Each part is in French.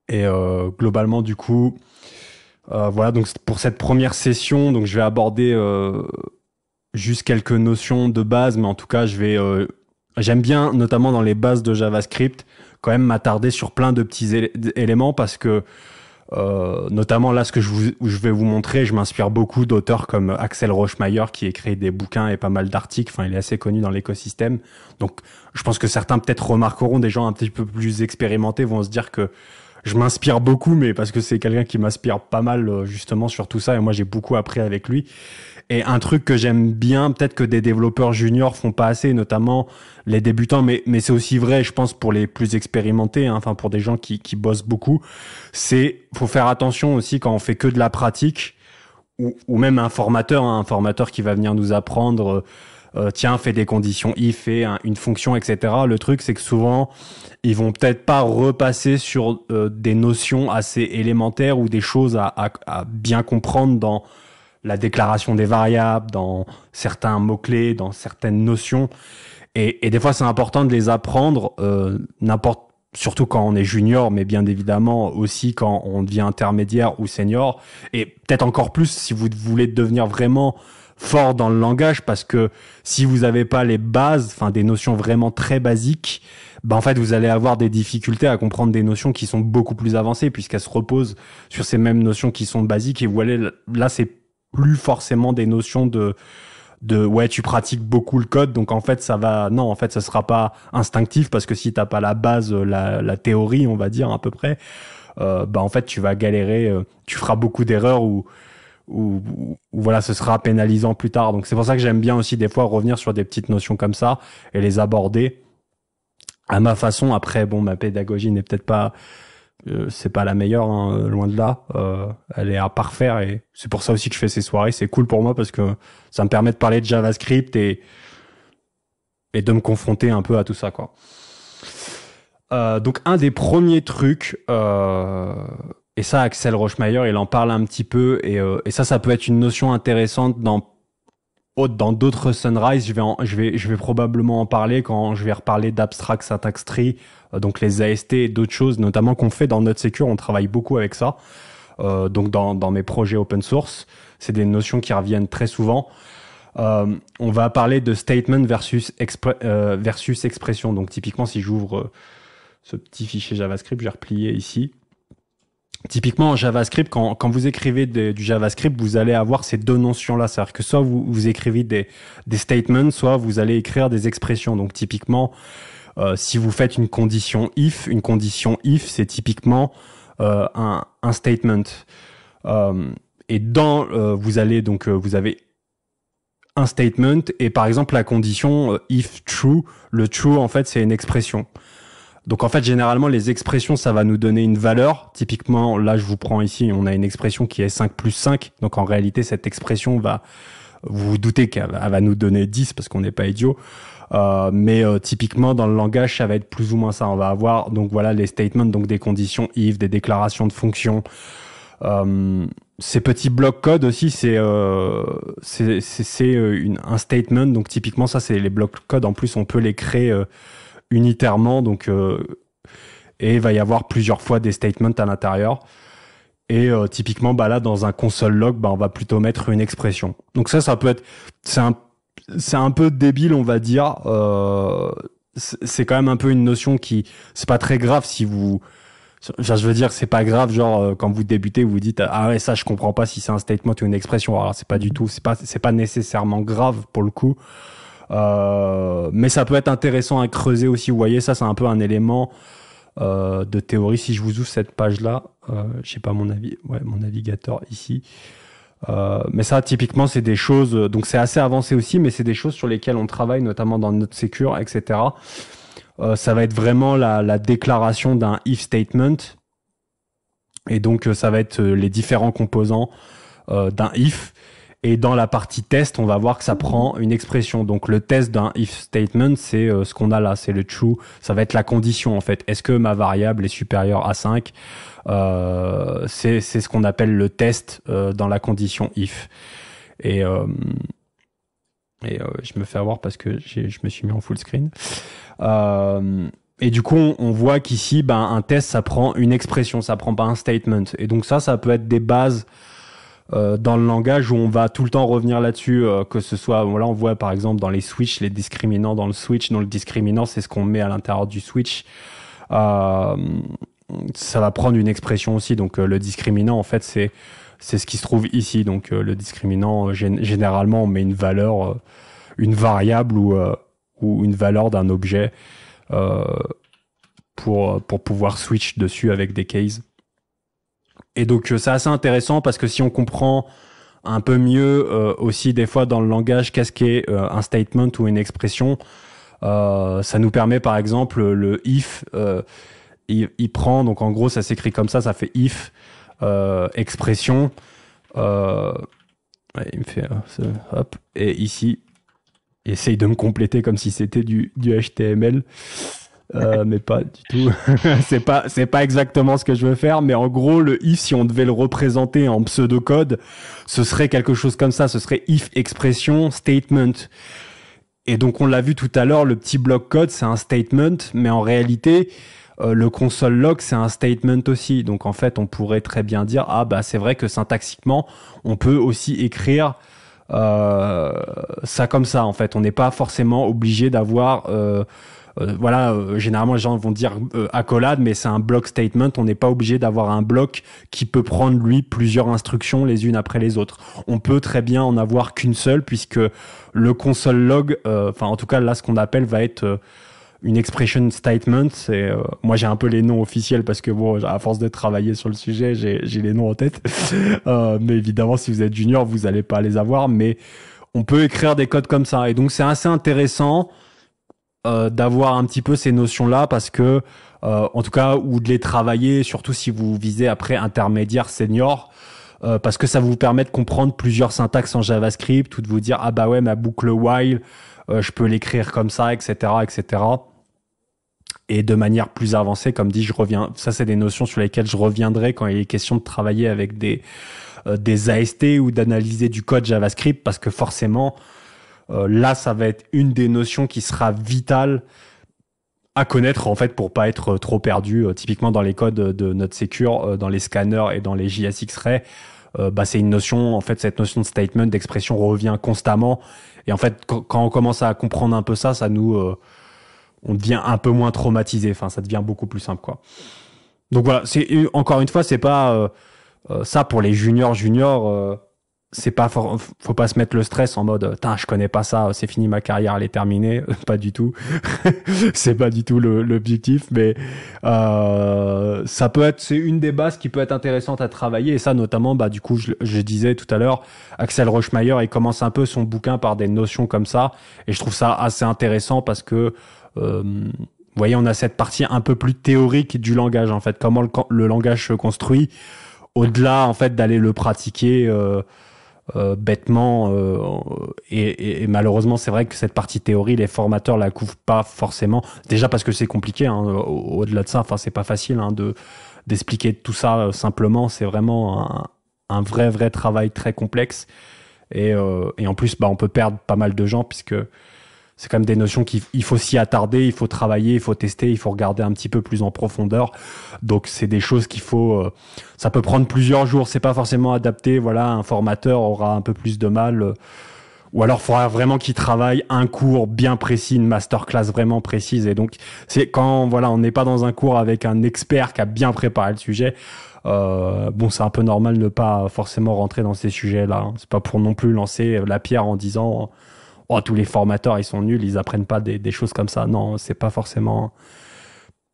Et globalement, du coup, voilà. Donc pour cette première session, donc je vais aborder juste quelques notions de base, mais en tout cas, j'aime bien, notamment dans les bases de JavaScript, quand même m'attarder sur plein de petits éléments parce que notamment là, je vais vous montrer, je m'inspire beaucoup d'auteurs comme Axel Rochemayer qui écrit des bouquins et pas mal d'articles. Enfin, il est assez connu dans l'écosystème. Donc, je pense que certains peut-être remarqueront, des gens un petit peu plus expérimentés vont se dire que je m'inspire beaucoup, mais parce que c'est quelqu'un qui m'inspire pas mal justement sur tout ça. Et moi, j'ai beaucoup appris avec lui. Et un truc que j'aime bien, peut-être que des développeurs juniors font pas assez, notamment les débutants, mais c'est aussi vrai, je pense, pour les plus expérimentés, hein, enfin pour des gens qui bossent beaucoup, faut faire attention aussi quand on fait que de la pratique, ou même hein, un formateur qui va venir nous apprendre, tiens, fais des conditions if, fais une fonction, etc. Le truc, c'est que souvent, ils vont peut-être pas repasser sur des notions assez élémentaires ou des choses à bien comprendre dans la déclaration des variables, dans certains mots-clés, dans certaines notions. Et des fois, c'est important de les apprendre, surtout quand on est junior, mais bien évidemment aussi quand on devient intermédiaire ou senior. Et peut-être encore plus si vous voulez devenir vraiment fort dans le langage, parce que si vous n'avez pas les bases, enfin des notions vraiment très basiques, en fait vous allez avoir des difficultés à comprendre des notions qui sont beaucoup plus avancées puisqu'elles se reposent sur ces mêmes notions qui sont basiques. Et vous allez là, c'est plus forcément des notions de ouais, tu pratiques beaucoup le code, donc en fait non, en fait ça sera pas instinctif, parce que si t'as pas la base, la théorie, on va dire à peu près, en fait tu vas galérer, tu feras beaucoup d'erreurs, ou voilà, ce sera pénalisant plus tard. Donc c'est pour ça que j'aime bien aussi des fois revenir sur des petites notions comme ça et les aborder à ma façon. Après, bon, ma pédagogie n'est peut-être pas c'est pas la meilleure, hein, loin de là. Elle est à parfaire, et c'est pour ça aussi que je fais ces soirées. C'est cool pour moi parce que ça me permet de parler de JavaScript et de me confronter un peu à tout ça, quoi. Donc un des premiers trucs, et ça Axel Rochemayer il en parle un petit peu, et ça peut être une notion intéressante dans d'autres Sunrise. Je vais probablement en parler quand je vais reparler d'Abstract Syntax Tree, donc les AST et d'autres choses, notamment qu'on fait dans NodeSecure. On travaille beaucoup avec ça. Donc dans mes projets open source, c'est des notions qui reviennent très souvent. On va parler de statement versus expression. Donc typiquement, si j'ouvre ce petit fichier JavaScript, j'ai replié ici. Typiquement en JavaScript, quand vous écrivez du JavaScript, vous allez avoir ces deux notions-là. C'est-à-dire que soit vous écrivez des statements, soit vous allez écrire des expressions. Donc typiquement, si vous faites une condition if, c'est typiquement un statement. Et vous avez un statement, et par exemple la condition if true, le true en fait c'est une expression. Donc en fait, généralement, les expressions, ça va nous donner une valeur. Typiquement, là, je vous prends ici, on a une expression qui est 5 plus 5. Donc en réalité, cette expression vous vous doutez qu'elle va nous donner 10 parce qu'on n'est pas idiot. Mais typiquement, dans le langage, ça va être plus ou moins ça. On va avoir, donc voilà, les statements, donc des conditions if, des déclarations de fonctions. Ces petits blocs code aussi, c'est un statement. Donc typiquement, ça, c'est les blocs code. En plus, on peut les créer unitairement, donc et il va y avoir plusieurs fois des statements à l'intérieur. Et typiquement, là, dans un console log, on va plutôt mettre une expression. Donc ça peut être, c'est un peu débile, on va dire. C'est quand même un peu une notion c'est pas très grave si vous, je veux dire, c'est pas grave, genre quand vous débutez, vous dites ah ouais, ça je comprends pas si c'est un statement ou une expression. Alors c'est pas du tout, c'est pas nécessairement grave pour le coup. Mais ça peut être intéressant à creuser aussi. Vous voyez, ça c'est un peu un élément de théorie. Si je vous ouvre cette page-là, je sais pas mon navigateur ici. Mais ça, typiquement, c'est des choses. Donc c'est assez avancé aussi, mais c'est des choses sur lesquelles on travaille, notamment dans NodeSecure, etc. Ça va être vraiment la déclaration d'un if statement, et donc ça va être les différents composants d'un if. Et dans la partie test, on va voir que ça prend une expression. Donc le test d'un if statement, c'est ce qu'on a là, c'est le true. Ça va être la condition en fait. Est-ce que ma variable est supérieure à 5 ? C'est ce qu'on appelle le test dans la condition if. Et je me fais avoir parce que je me suis mis en full screen. Et du coup, on voit qu'ici, un test, ça prend une expression, ça prend pas un statement. Et donc ça peut être des bases dans le langage où on va tout le temps revenir là-dessus, que ce soit, voilà, on voit par exemple dans les switches, les discriminants dans le switch, dont le discriminant, c'est ce qu'on met à l'intérieur du switch. Ça va prendre une expression aussi. Donc le discriminant, en fait, c'est ce qui se trouve ici. Donc le discriminant, généralement, on met une valeur, une variable ou une valeur d'un objet pour pouvoir switch dessus avec des cases. Et donc c'est assez intéressant parce que si on comprend un peu mieux aussi des fois dans le langage qu'est-ce qu'est un statement ou une expression, ça nous permet par exemple le if, il prend, donc en gros ça s'écrit comme ça fait if expression, ouais, il me fait hop, et ici il essaye de me compléter comme si c'était du HTML. Mais pas du tout. c'est pas exactement ce que je veux faire, mais en gros, le if, si on devait le représenter en pseudocode, ce serait quelque chose comme ça. Ce serait if expression statement. Et donc, on l'a vu tout à l'heure, le petit bloc code, c'est un statement, mais en réalité, le console log, c'est un statement aussi. Donc, en fait, on pourrait très bien dire, c'est vrai que syntaxiquement, on peut aussi écrire ça comme ça. En fait, on n'est pas forcément obligé d'avoir généralement les gens vont dire accolade, mais c'est un block statement. On n'est pas obligé d'avoir un bloc qui peut prendre lui plusieurs instructions les unes après les autres. On peut très bien en avoir qu'une seule, puisque le console log, en tout cas là, ce qu'on appelle va être une expression statement. C'est moi j'ai un peu les noms officiels parce que bon, à force de travailler sur le sujet, j'ai les noms en tête. Mais évidemment, si vous êtes junior, vous allez pas les avoir. Mais on peut écrire des codes comme ça, et donc c'est assez intéressant d'avoir un petit peu ces notions-là parce que, en tout cas, ou de les travailler, surtout si vous visez après intermédiaire senior, parce que ça vous permet de comprendre plusieurs syntaxes en JavaScript ou de vous dire ma boucle while, je peux l'écrire comme ça, etc., etc. Et de manière plus avancée, comme dit, ça c'est des notions sur lesquelles je reviendrai quand il est question de travailler avec des AST ou d'analyser du code JavaScript, parce que forcément là, ça va être une des notions qui sera vitale à connaître en fait pour pas être trop perdu. Typiquement dans les codes de notre Secure, dans les scanners et dans les JSX-Ray, c'est une notion. En fait, cette notion de statement, d'expression revient constamment. Et en fait, quand on commence à comprendre un peu ça, on devient un peu moins traumatisé. Enfin, ça devient beaucoup plus simple, quoi. Donc voilà. Encore une fois, c'est pas ça pour les juniors. C'est pas faut pas se mettre le stress en mode je connais pas ça, c'est fini, ma carrière elle est terminée. Pas du tout. C'est pas du tout l'objectif, mais c'est une des bases qui peut être intéressante à travailler, et ça notamment du coup je disais tout à l'heure, Axel Rochemayer il commence un peu son bouquin par des notions comme ça, et je trouve ça assez intéressant parce que vous voyez, on a cette partie un peu plus théorique du langage, en fait, comment le langage se construit, au-delà en fait d'aller le pratiquer bêtement, et malheureusement c'est vrai que cette partie théorie, les formateurs la couvrent pas forcément, déjà parce que c'est compliqué, au-delà de ça, c'est pas facile d'expliquer tout ça simplement. C'est vraiment un vrai travail très complexe, et en plus on peut perdre pas mal de gens, puisque c'est quand même des notions qu'il faut s'y attarder, il faut travailler, il faut tester, il faut regarder un petit peu plus en profondeur. Donc c'est des choses qu'il faut, ça peut prendre plusieurs jours, c'est pas forcément adapté. Voilà, un formateur aura un peu plus de mal, ou alors il faudra vraiment qu'il travaille un cours bien précis, une masterclass vraiment précise. Et donc c'est quand on n'est pas dans un cours avec un expert qui a bien préparé le sujet. C'est un peu normal de ne pas forcément rentrer dans ces sujets-là. C'est pas pour non plus lancer la pierre en disant tous les formateurs ils sont nuls, ils apprennent pas des choses comme ça. Non, c'est pas forcément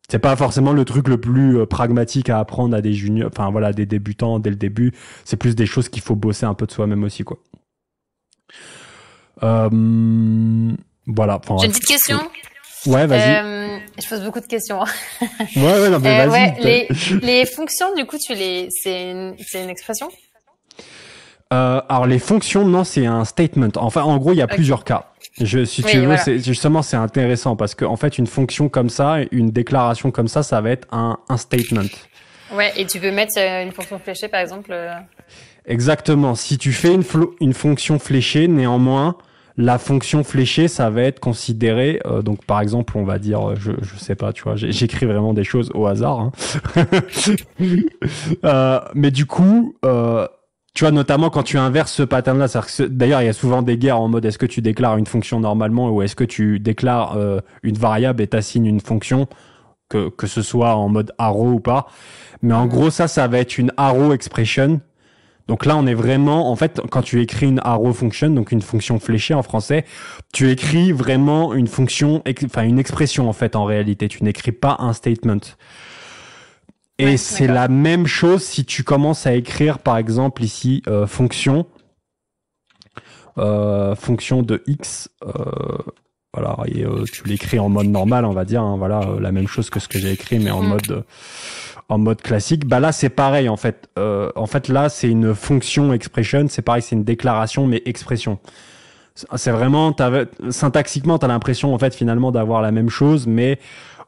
le truc le plus pragmatique à apprendre à des juniors, des débutants dès le début. C'est plus des choses qu'il faut bosser un peu de soi-même aussi, quoi. Voilà. J'ai une petite question. Ouais, vas-y. Je pose beaucoup de questions. Ouais, non, mais vas-y. Les fonctions, du coup, c'est une expression? Alors les fonctions, non, c'est un statement. Enfin, en gros, il y a plusieurs cas. Si tu veux, voilà. C'est intéressant parce que en fait, une fonction comme ça, une déclaration comme ça va être un statement. Ouais, et tu peux mettre une fonction fléchée, par exemple. Exactement. Si tu fais une fonction fléchée, néanmoins, la fonction fléchée, ça va être considéré, donc par exemple, on va dire, je sais pas, tu vois, j'écris vraiment des choses au hasard, hein. Mais du coup, tu vois, notamment quand tu inverses ce pattern-là, d'ailleurs, il y a souvent des guerres en mode est-ce que tu déclares une fonction normalement ou est-ce que tu déclares une variable et t'assignes une fonction, que ce soit en mode arrow ou pas. Mais en gros, ça va être une arrow expression. Donc là, on est vraiment, en fait, quand tu écris une arrow function, donc une fonction fléchée en français, tu écris vraiment une fonction, enfin une expression en fait en réalité. Tu n'écris pas un statement. Et Ouais, c'est d'accord. la même chose si tu commences à écrire, par exemple ici, fonction de x. Voilà, et tu l'écris en mode normal, on va dire. Hein, voilà, la même chose que ce que j'ai écrit, mais en mode classique. Bah là, c'est pareil en fait. En fait, là, c'est une fonction expression. C'est pareil, c'est une déclaration, mais expression. C'est vraiment, syntaxiquement, t'as l'impression en fait finalement d'avoir la même chose, mais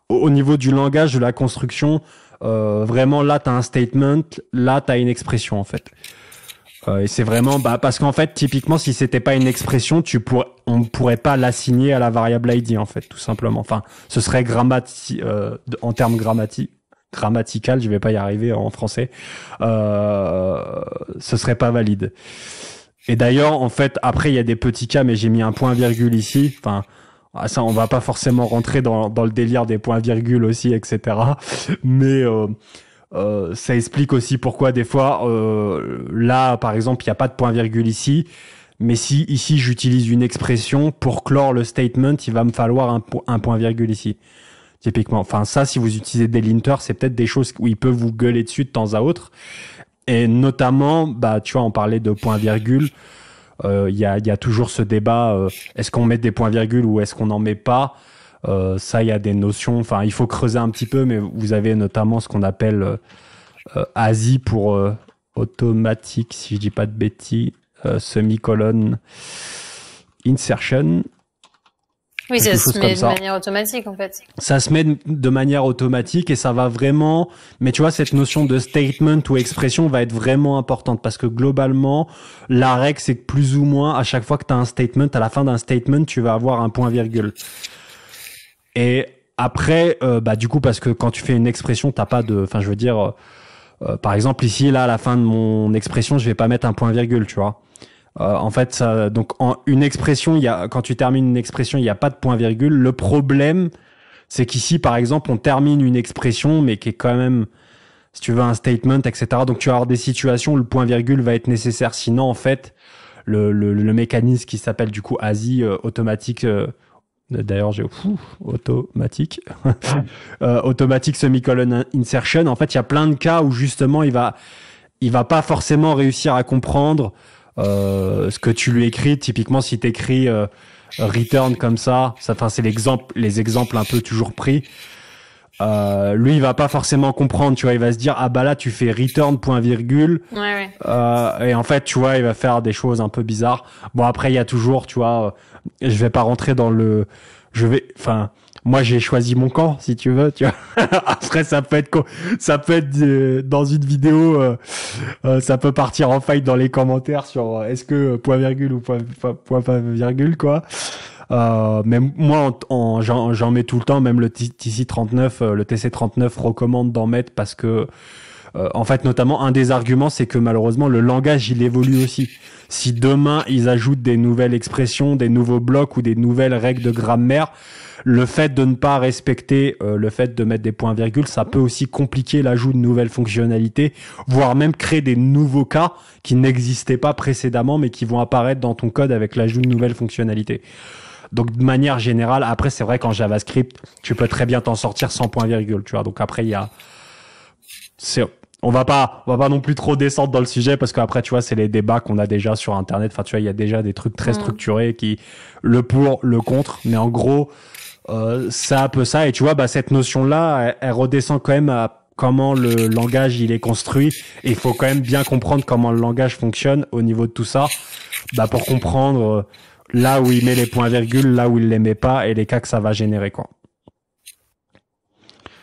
au niveau du langage, de la construction, vraiment là, t'as un statement, là, t'as une expression en fait. Et c'est vraiment, parce qu'en fait, typiquement, si c'était pas une expression, on pourrait pas l'assigner à la variable id en fait, tout simplement. Enfin, ce serait en termes grammatical, je vais pas y arriver en français. Ce serait pas valide. Et d'ailleurs, en fait, après, il y a des petits cas, mais j'ai mis un point-virgule ici. Enfin, ça, on va pas forcément rentrer dans le délire des points-virgules aussi, etc. Mais ça explique aussi pourquoi des fois, là, par exemple, il n'y a pas de point-virgule ici. Mais si ici, j'utilise une expression pour clore le statement, il va me falloir un point-virgule ici. Typiquement. Enfin, ça, si vous utilisez des linters, c'est peut-être des choses où ils peuvent vous gueuler dessus de temps à autre. Et notamment, tu vois, on parlait de point-virgule. Il y a toujours ce débat, est-ce qu'on met des points-virgules ou est-ce qu'on n'en met pas? Ça, il y a des notions, enfin, il faut creuser un petit peu, mais vous avez notamment ce qu'on appelle ASI pour automatique, si je dis pas de bêtises, semi-colon insertion. Oui, ça Quelque se chose met comme de ça. manière automatique, en fait. Ça se met de manière automatique et ça va vraiment, mais tu vois, cette notion de statement ou expression va être vraiment importante parce que globalement, la règle, c'est que plus ou moins, à chaque fois que tu as un statement, à la fin d'un statement, tu vas avoir un point-virgule. Et après, du coup, parce que quand tu fais une expression, t'as pas de, enfin, je veux dire, par exemple, ici, là, à la fin de mon expression, je vais pas mettre un point-virgule, tu vois. En fait, ça, donc, une expression, quand tu termines une expression, il n'y a pas de point-virgule. Le problème, c'est qu'ici, par exemple, on termine une expression, mais qui est quand même, si tu veux, un statement, etc. Donc, tu vas avoir des situations où le point-virgule va être nécessaire. Sinon, en fait, le mécanisme qui s'appelle, du coup, ASI, automatique, d'ailleurs, automatique, automatique semi-colon insertion. En fait, il y a plein de cas où, justement, il va pas forcément réussir à comprendre ce que tu lui écris. Typiquement, si tu écris return comme ça, enfin, c'est les exemples un peu toujours pris. Lui, il va pas forcément comprendre, tu vois. Il va se dire, ah bah là, tu fais return point virgule. Ouais. Et en fait, tu vois, il va faire des choses un peu bizarres. Bon, après, il y a toujours, tu vois, je vais pas rentrer enfin, moi, j'ai choisi mon camp, si tu veux, tu vois. Après, ça peut être dans une vidéo, ça peut partir en fight dans les commentaires sur est-ce que point virgule ou point pas virgule, quoi. Mais moi, j'en mets tout le temps, même le TC39, le TC39 recommande d'en mettre parce que, en fait, notamment, un des arguments, c'est que malheureusement, le langage, il évolue aussi. Si demain, ils ajoutent des nouvelles expressions, des nouveaux blocs ou des nouvelles règles de grammaire, le fait de ne pas respecter le fait de mettre des points-virgules, ça peut aussi compliquer l'ajout de nouvelles fonctionnalités, voire même créer des nouveaux cas qui n'existaient pas précédemment, mais qui vont apparaître dans ton code avec l'ajout de nouvelles fonctionnalités. Donc, de manière générale, après, c'est vrai qu'en JavaScript, tu peux très bien t'en sortir sans point-virgule, tu vois. Donc après, on va pas non plus trop descendre dans le sujet parce qu'après, tu vois, c'est les débats qu'on a déjà sur Internet. Enfin, tu vois, il y a déjà des trucs très structurés le pour, le contre. Mais en gros, c'est un peu ça. Et tu vois, cette notion-là, elle redescend quand même à comment le langage, il est construit. Et il faut quand même bien comprendre comment le langage fonctionne au niveau de tout ça. Pour comprendre là où il met les points-virgules, là où il les met pas et les cas que ça va générer, quoi.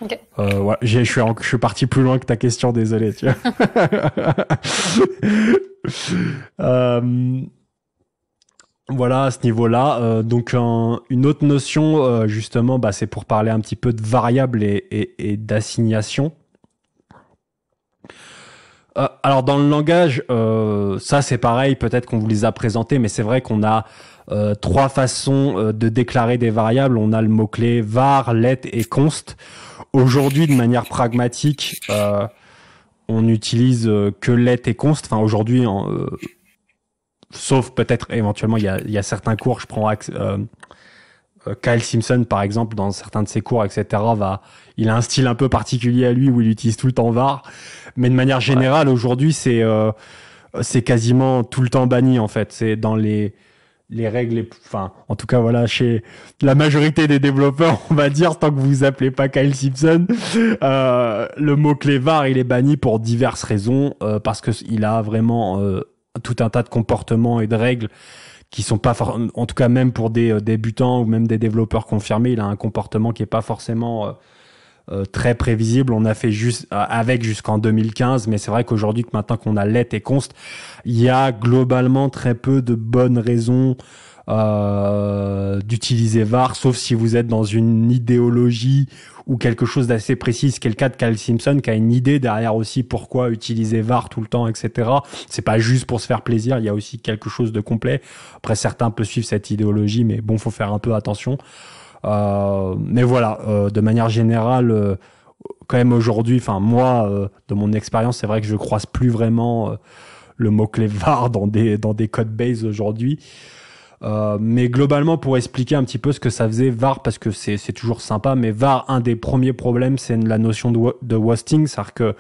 Okay. Ouais, je suis parti plus loin que ta question, désolé, tu vois. Voilà, à ce niveau-là. Donc une autre notion, justement, bah, c'est pour parler un petit peu de variables et d'assignation. Alors dans le langage, ça c'est pareil, peut-être qu'on vous les a présentés, mais c'est vrai qu'on a trois façons de déclarer des variables. On a le mot-clé var, let et const. Aujourd'hui, de manière pragmatique, on utilise que let et const. Enfin aujourd'hui, sauf peut-être éventuellement, il y a certains cours, je prends Kyle Simpson par exemple, dans certains de ses cours, etc. Il a un style un peu particulier à lui où il utilise tout le temps var. Mais de manière générale, aujourd'hui, c'est quasiment tout le temps banni en fait. C'est dans les règles, enfin, en tout cas, voilà, chez la majorité des développeurs, on va dire, tant que vous appelez pas Kyle Simpson, le mot-clé var, il est banni pour diverses raisons, parce que il a vraiment tout un tas de comportements et de règles qui sont pas, en tout cas, même pour des débutants ou même des développeurs confirmés, il a un comportement qui est pas forcément très prévisible. On a fait juste avec jusqu'en 2015, mais c'est vrai qu'aujourd'hui, que maintenant qu'on a let et const, il y a globalement très peu de bonnes raisons d'utiliser var, sauf si vous êtes dans une idéologie ou quelque chose d'assez précis, ce qui est le cas de Kyle Simpson, qui a une idée derrière aussi pourquoi utiliser var tout le temps, etc. C'est pas juste pour se faire plaisir, il y a aussi quelque chose de complet. Après, certains peuvent suivre cette idéologie, mais bon, faut faire un peu attention. Mais voilà, de manière générale, quand même aujourd'hui, enfin moi, de mon expérience, c'est vrai que je croise plus vraiment le mot-clé var dans des codes base aujourd'hui. Mais globalement, pour expliquer un petit peu ce que ça faisait var, parce que c'est toujours sympa, mais var, un des premiers problèmes, c'est la notion de hosting, c'est-à-dire que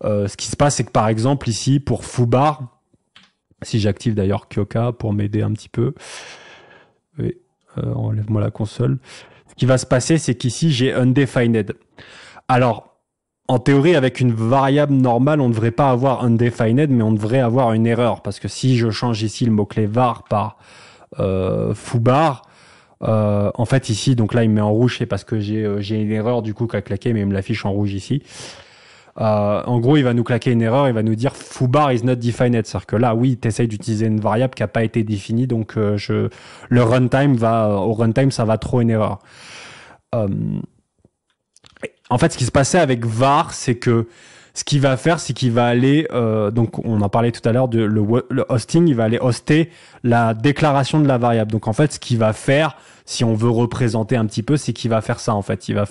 ce qui se passe, c'est que par exemple ici pour foobar, si j'active d'ailleurs Kyoka pour m'aider un petit peu. Oui. Enlève-moi la console. Ce qui va se passer, c'est qu'ici, j'ai undefined. Alors, en théorie, avec une variable normale, on ne devrait pas avoir undefined, mais on devrait avoir une erreur. Parce que si je change ici le mot-clé var par foobar, en fait, ici, donc là, il me met en rouge, c'est parce que j'ai une erreur, du coup, qui a claqué, mais il me l'affiche en rouge ici. En gros, il va nous claquer une erreur, il va nous dire foobar is not defined. C'est-à-dire que là, oui, tu essayes d'utiliser une variable qui n'a pas été définie, donc le runtime au runtime, ça va trop une erreur. En fait, ce qui se passait avec var, c'est que ce qu'il va faire, c'est qu'il va aller, donc on en parlait tout à l'heure, le hosting, il va aller hoster la déclaration de la variable. Donc en fait, ce qu'il va faire, si on veut représenter un petit peu, c'est qu'il va faire ça en fait. Il va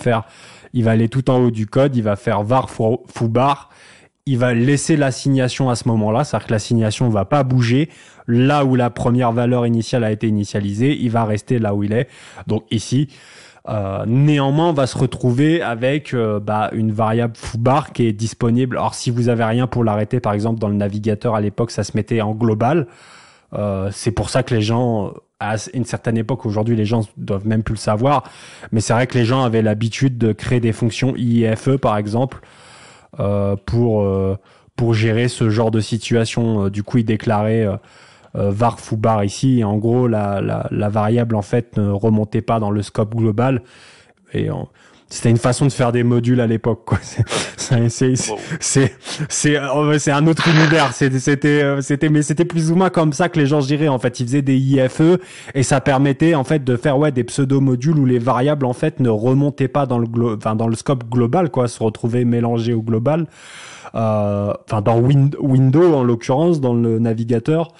aller tout en haut du code, il va faire var foobar, il va laisser l'assignation à ce moment-là, c'est-à-dire que l'assignation va pas bouger. Là où la première valeur initiale a été initialisée, il va rester là où il est. Donc ici, néanmoins, on va se retrouver avec une variable foobar qui est disponible. Alors si vous avez rien pour l'arrêter, par exemple dans le navigateur à l'époque, ça se mettait en global. C'est pour ça que les gens, à une certaine époque, aujourd'hui les gens doivent même plus le savoir, mais c'est vrai que les gens avaient l'habitude de créer des fonctions IIFE par exemple pour gérer ce genre de situation. Du coup, ils déclaraient var foobar ici, et en gros la variable en fait ne remontait pas dans le scope global, et c'était une façon de faire des modules à l'époque, quoi. C'est un autre univers. Mais c'était plus ou moins comme ça que les gens géraient. En fait, ils faisaient des IFE et ça permettait en fait de faire des pseudo-modules où les variables en fait ne remontaient pas dans le scope global, quoi, se retrouvaient mélangées au global. Dans Windows en l'occurrence, dans le navigateur.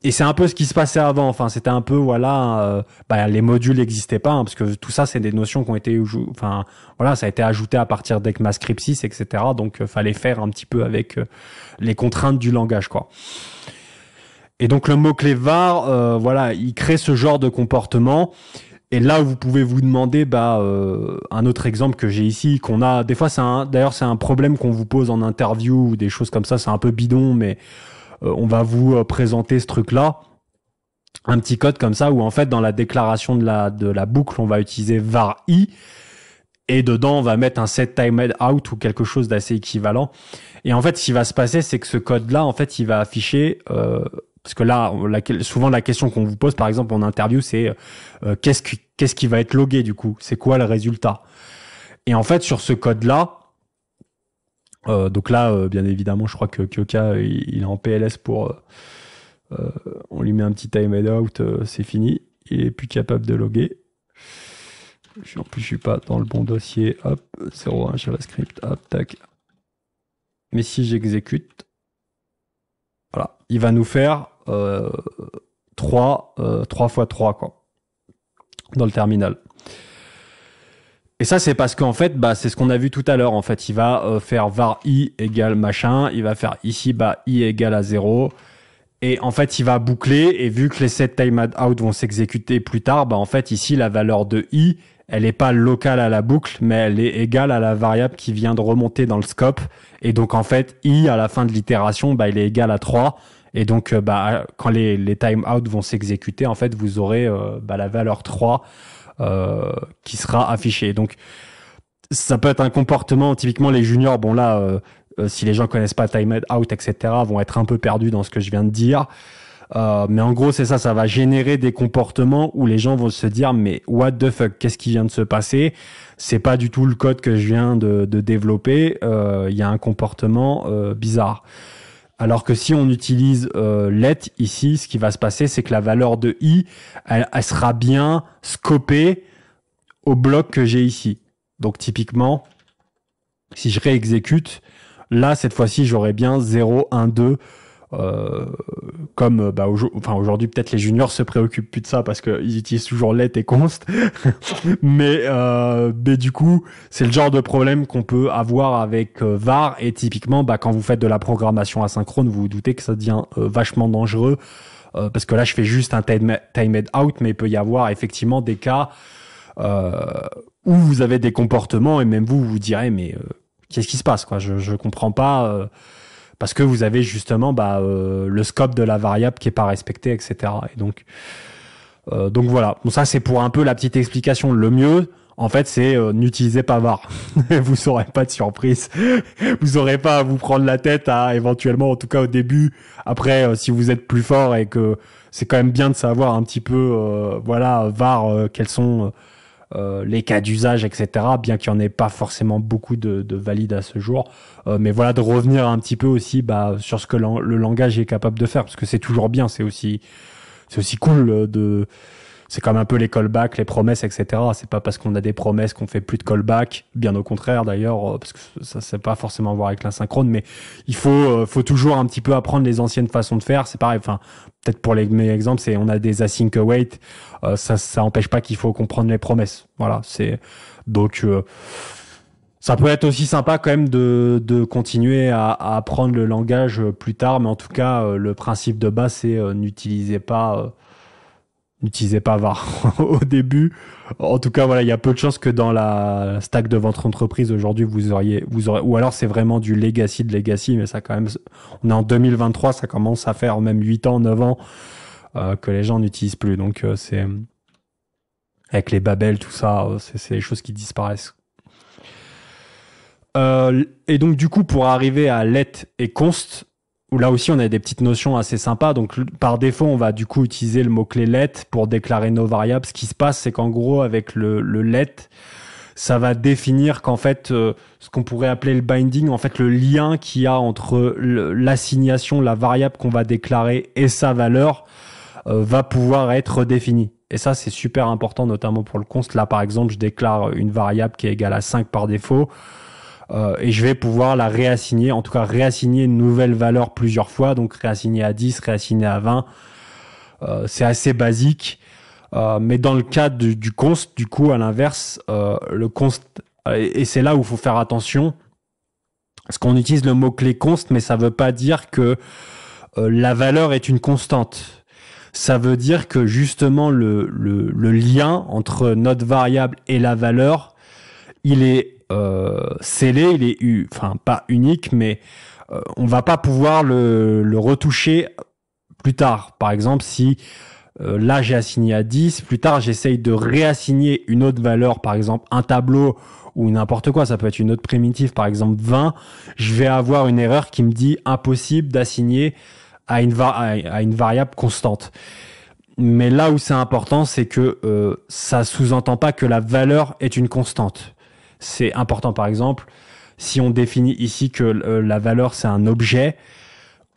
Et c'est un peu ce qui se passait avant. Enfin, c'était un peu les modules n'existaient pas, parce que tout ça c'est des notions qui ont été, ça a été ajouté à partir d'ECMAScript 6, etc. Donc fallait faire un petit peu avec les contraintes du langage, quoi. Et donc le mot-clé var, il crée ce genre de comportement. Et là, vous pouvez vous demander, un autre exemple que j'ai ici, qu'on a des fois, c'est un problème qu'on vous pose en interview ou des choses comme ça. C'est un peu bidon, mais on va vous présenter ce truc-là, un petit code comme ça, où en fait dans la déclaration de la boucle, on va utiliser var i, et dedans on va mettre un set timed out ou quelque chose d'assez équivalent. Et en fait, ce qui va se passer, c'est que ce code-là, en fait, il va afficher, parce que là, souvent la question qu'on vous pose, par exemple en interview, c'est qu'est-ce qui va être logué du coup, c'est quoi le résultat. Et en fait, sur ce code-là, donc là, bien évidemment, je crois que Kyoka il est en PLS pour On lui met un petit timeout, c'est fini. Il est plus capable de loguer. En plus, je suis pas dans le bon dossier. Hop, 01 JavaScript. Hop, tac. Mais si j'exécute, voilà, il va nous faire 3 fois 3 quoi, dans le terminal. Et ça, c'est parce qu'en fait, c'est ce qu'on a vu tout à l'heure. En fait, il va faire var i égale machin. Il va faire ici, i égale à 0. Et en fait, il va boucler. Et vu que les set timeout vont s'exécuter plus tard, en fait, ici, la valeur de i, elle n'est pas locale à la boucle, mais elle est égale à la variable qui vient de remonter dans le scope. Et donc, en fait, i, à la fin de l'itération, il est égal à 3. Et donc, quand les timeouts vont s'exécuter, en fait, vous aurez la valeur 3 qui sera affichée. Donc, ça peut être un comportement, typiquement les juniors, si les gens connaissent pas timeout, etc., vont être un peu perdus dans ce que je viens de dire. Mais en gros, c'est ça, ça va générer des comportements où les gens vont se dire, mais what the fuck, qu'est-ce qui vient de se passer? C'est pas du tout le code que je viens de développer. Il y a un comportement bizarre. Alors que si on utilise let ici, ce qui va se passer, c'est que la valeur de i, elle sera bien scopée au bloc que j'ai ici. Donc typiquement, si je réexécute, là, cette fois-ci, j'aurai bien 0, 1, 2. Comme aujourd'hui, peut-être les juniors se préoccupent plus de ça parce qu'ils utilisent toujours let et const. mais du coup, c'est le genre de problème qu'on peut avoir avec var. Et typiquement, quand vous faites de la programmation asynchrone, vous vous doutez que ça devient vachement dangereux parce que là, je fais juste un timed out, mais il peut y avoir effectivement des cas où vous avez des comportements et même vous direz mais qu'est-ce qui se passe quoi, je comprends pas parce que vous avez justement le scope de la variable qui est pas respecté, etc. Et donc voilà. Bon, ça c'est pour un peu la petite explication. Le mieux, en fait, c'est n'utilisez pas var. Vous aurez pas de surprise. Vous aurez pas à vous prendre la tête à éventuellement, en tout cas au début. Après, si vous êtes plus fort et que c'est quand même bien de savoir un petit peu, var, quels sont les cas d'usage, etc. Bien qu'il n'y en ait pas forcément beaucoup de valides à ce jour. Mais voilà, de revenir un petit peu aussi sur ce que le langage est capable de faire, parce que c'est toujours bien, c'est aussi cool c'est comme un peu les callbacks, les promesses, etc. C'est pas parce qu'on a des promesses qu'on fait plus de callbacks, bien au contraire d'ailleurs, parce que ça c'est pas forcément à voir avec l'asynchrone, mais il faut toujours un petit peu apprendre les anciennes façons de faire. C'est pareil, peut-être pour les meilleurs exemples, c'est on a des async await, ça empêche pas qu'il faut comprendre les promesses. Voilà, donc ça peut être aussi sympa quand même de continuer à apprendre le langage plus tard, mais en tout cas le principe de base c'est n'utilisez pas var au début. En tout cas, voilà, il y a peu de chances que dans la stack de votre entreprise aujourd'hui, vous aurez, ou alors c'est vraiment du legacy de legacy, mais ça quand même, on est en 2023, ça commence à faire même 8 ans, 9 ans, que les gens n'utilisent plus. Donc, c'est, avec les Babel, tout ça, c'est les choses qui disparaissent. Et donc, du coup, pour arriver à let et const, où là aussi on a des petites notions assez sympas. Donc par défaut, on va du coup utiliser le mot-clé let pour déclarer nos variables. Ce qui se passe, c'est qu'en gros, avec le let, ça va définir qu'en fait, ce qu'on pourrait appeler le binding, en fait, le lien qu'il y a entre l'assignation, la variable qu'on va déclarer et sa valeur, va pouvoir être défini. Et ça, c'est super important, notamment pour le const. Là, par exemple, je déclare une variable qui est égale à 5 par défaut. Et je vais pouvoir la réassigner, en tout cas réassigner une nouvelle valeur plusieurs fois, donc réassigner à 10, réassigner à 20. C'est assez basique. Mais dans le cas du const, du coup, à l'inverse, le const, et c'est là où il faut faire attention, parce qu'on utilise le mot-clé const, mais ça veut pas dire que la valeur est une constante. Ça veut dire que justement le lien entre notre variable et la valeur, il est scellé, il est pas unique, mais on va pas pouvoir le retoucher plus tard. Par exemple, si là j'ai assigné à 10, plus tard j'essaye de réassigner une autre valeur, par exemple un tableau ou n'importe quoi, ça peut être une autre primitive, par exemple 20, je vais avoir une erreur qui me dit impossible d'assigner à une variable constante. Mais là où c'est important, c'est que ça sous-entend pas que la valeur est une constante. C'est important, par exemple, si on définit ici que la valeur c'est un objet,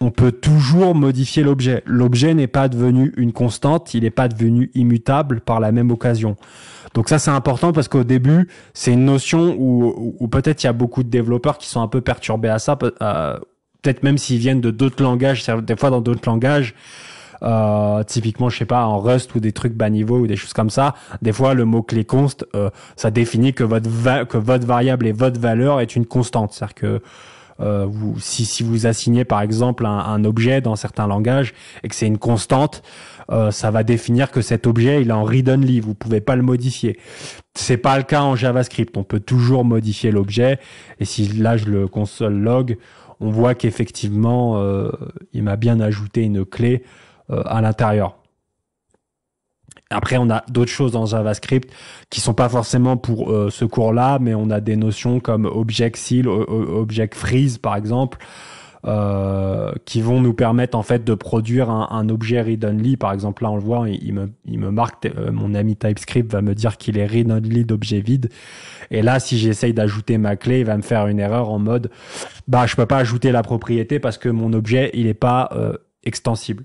on peut toujours modifier l'objet. L'objet n'est pas devenu une constante, il n'est pas devenu immutable par la même occasion. Donc ça, c'est important parce qu'au début, c'est une notion où peut-être il y a beaucoup de développeurs qui sont un peu perturbés à ça, peut-être même s'ils viennent de d'autres langages, des fois dans d'autres langages, typiquement, je sais pas, en Rust ou des trucs bas niveau ou des choses comme ça, des fois, le mot-clé const, ça définit que votre variable et votre valeur est une constante. C'est-à-dire que si vous assignez par exemple un objet dans certains langages et que c'est une constante, ça va définir que cet objet il est en read-only, vous pouvez pas le modifier. C'est pas le cas en JavaScript, on peut toujours modifier l'objet, et si là je le console log, on voit qu'effectivement il m'a bien ajouté une clé à l'intérieur. Après, on a d'autres choses dans JavaScript qui sont pas forcément pour ce cours-là, mais on a des notions comme object seal, object freeze, par exemple, qui vont nous permettre en fait de produire un objet read-only. Par exemple, là, on le voit, il me marque, mon ami TypeScript va me dire qu'il est read-only d'objet vide. Et là, si j'essaye d'ajouter ma clé, il va me faire une erreur en mode, je peux pas ajouter la propriété parce que mon objet, il est pas extensible.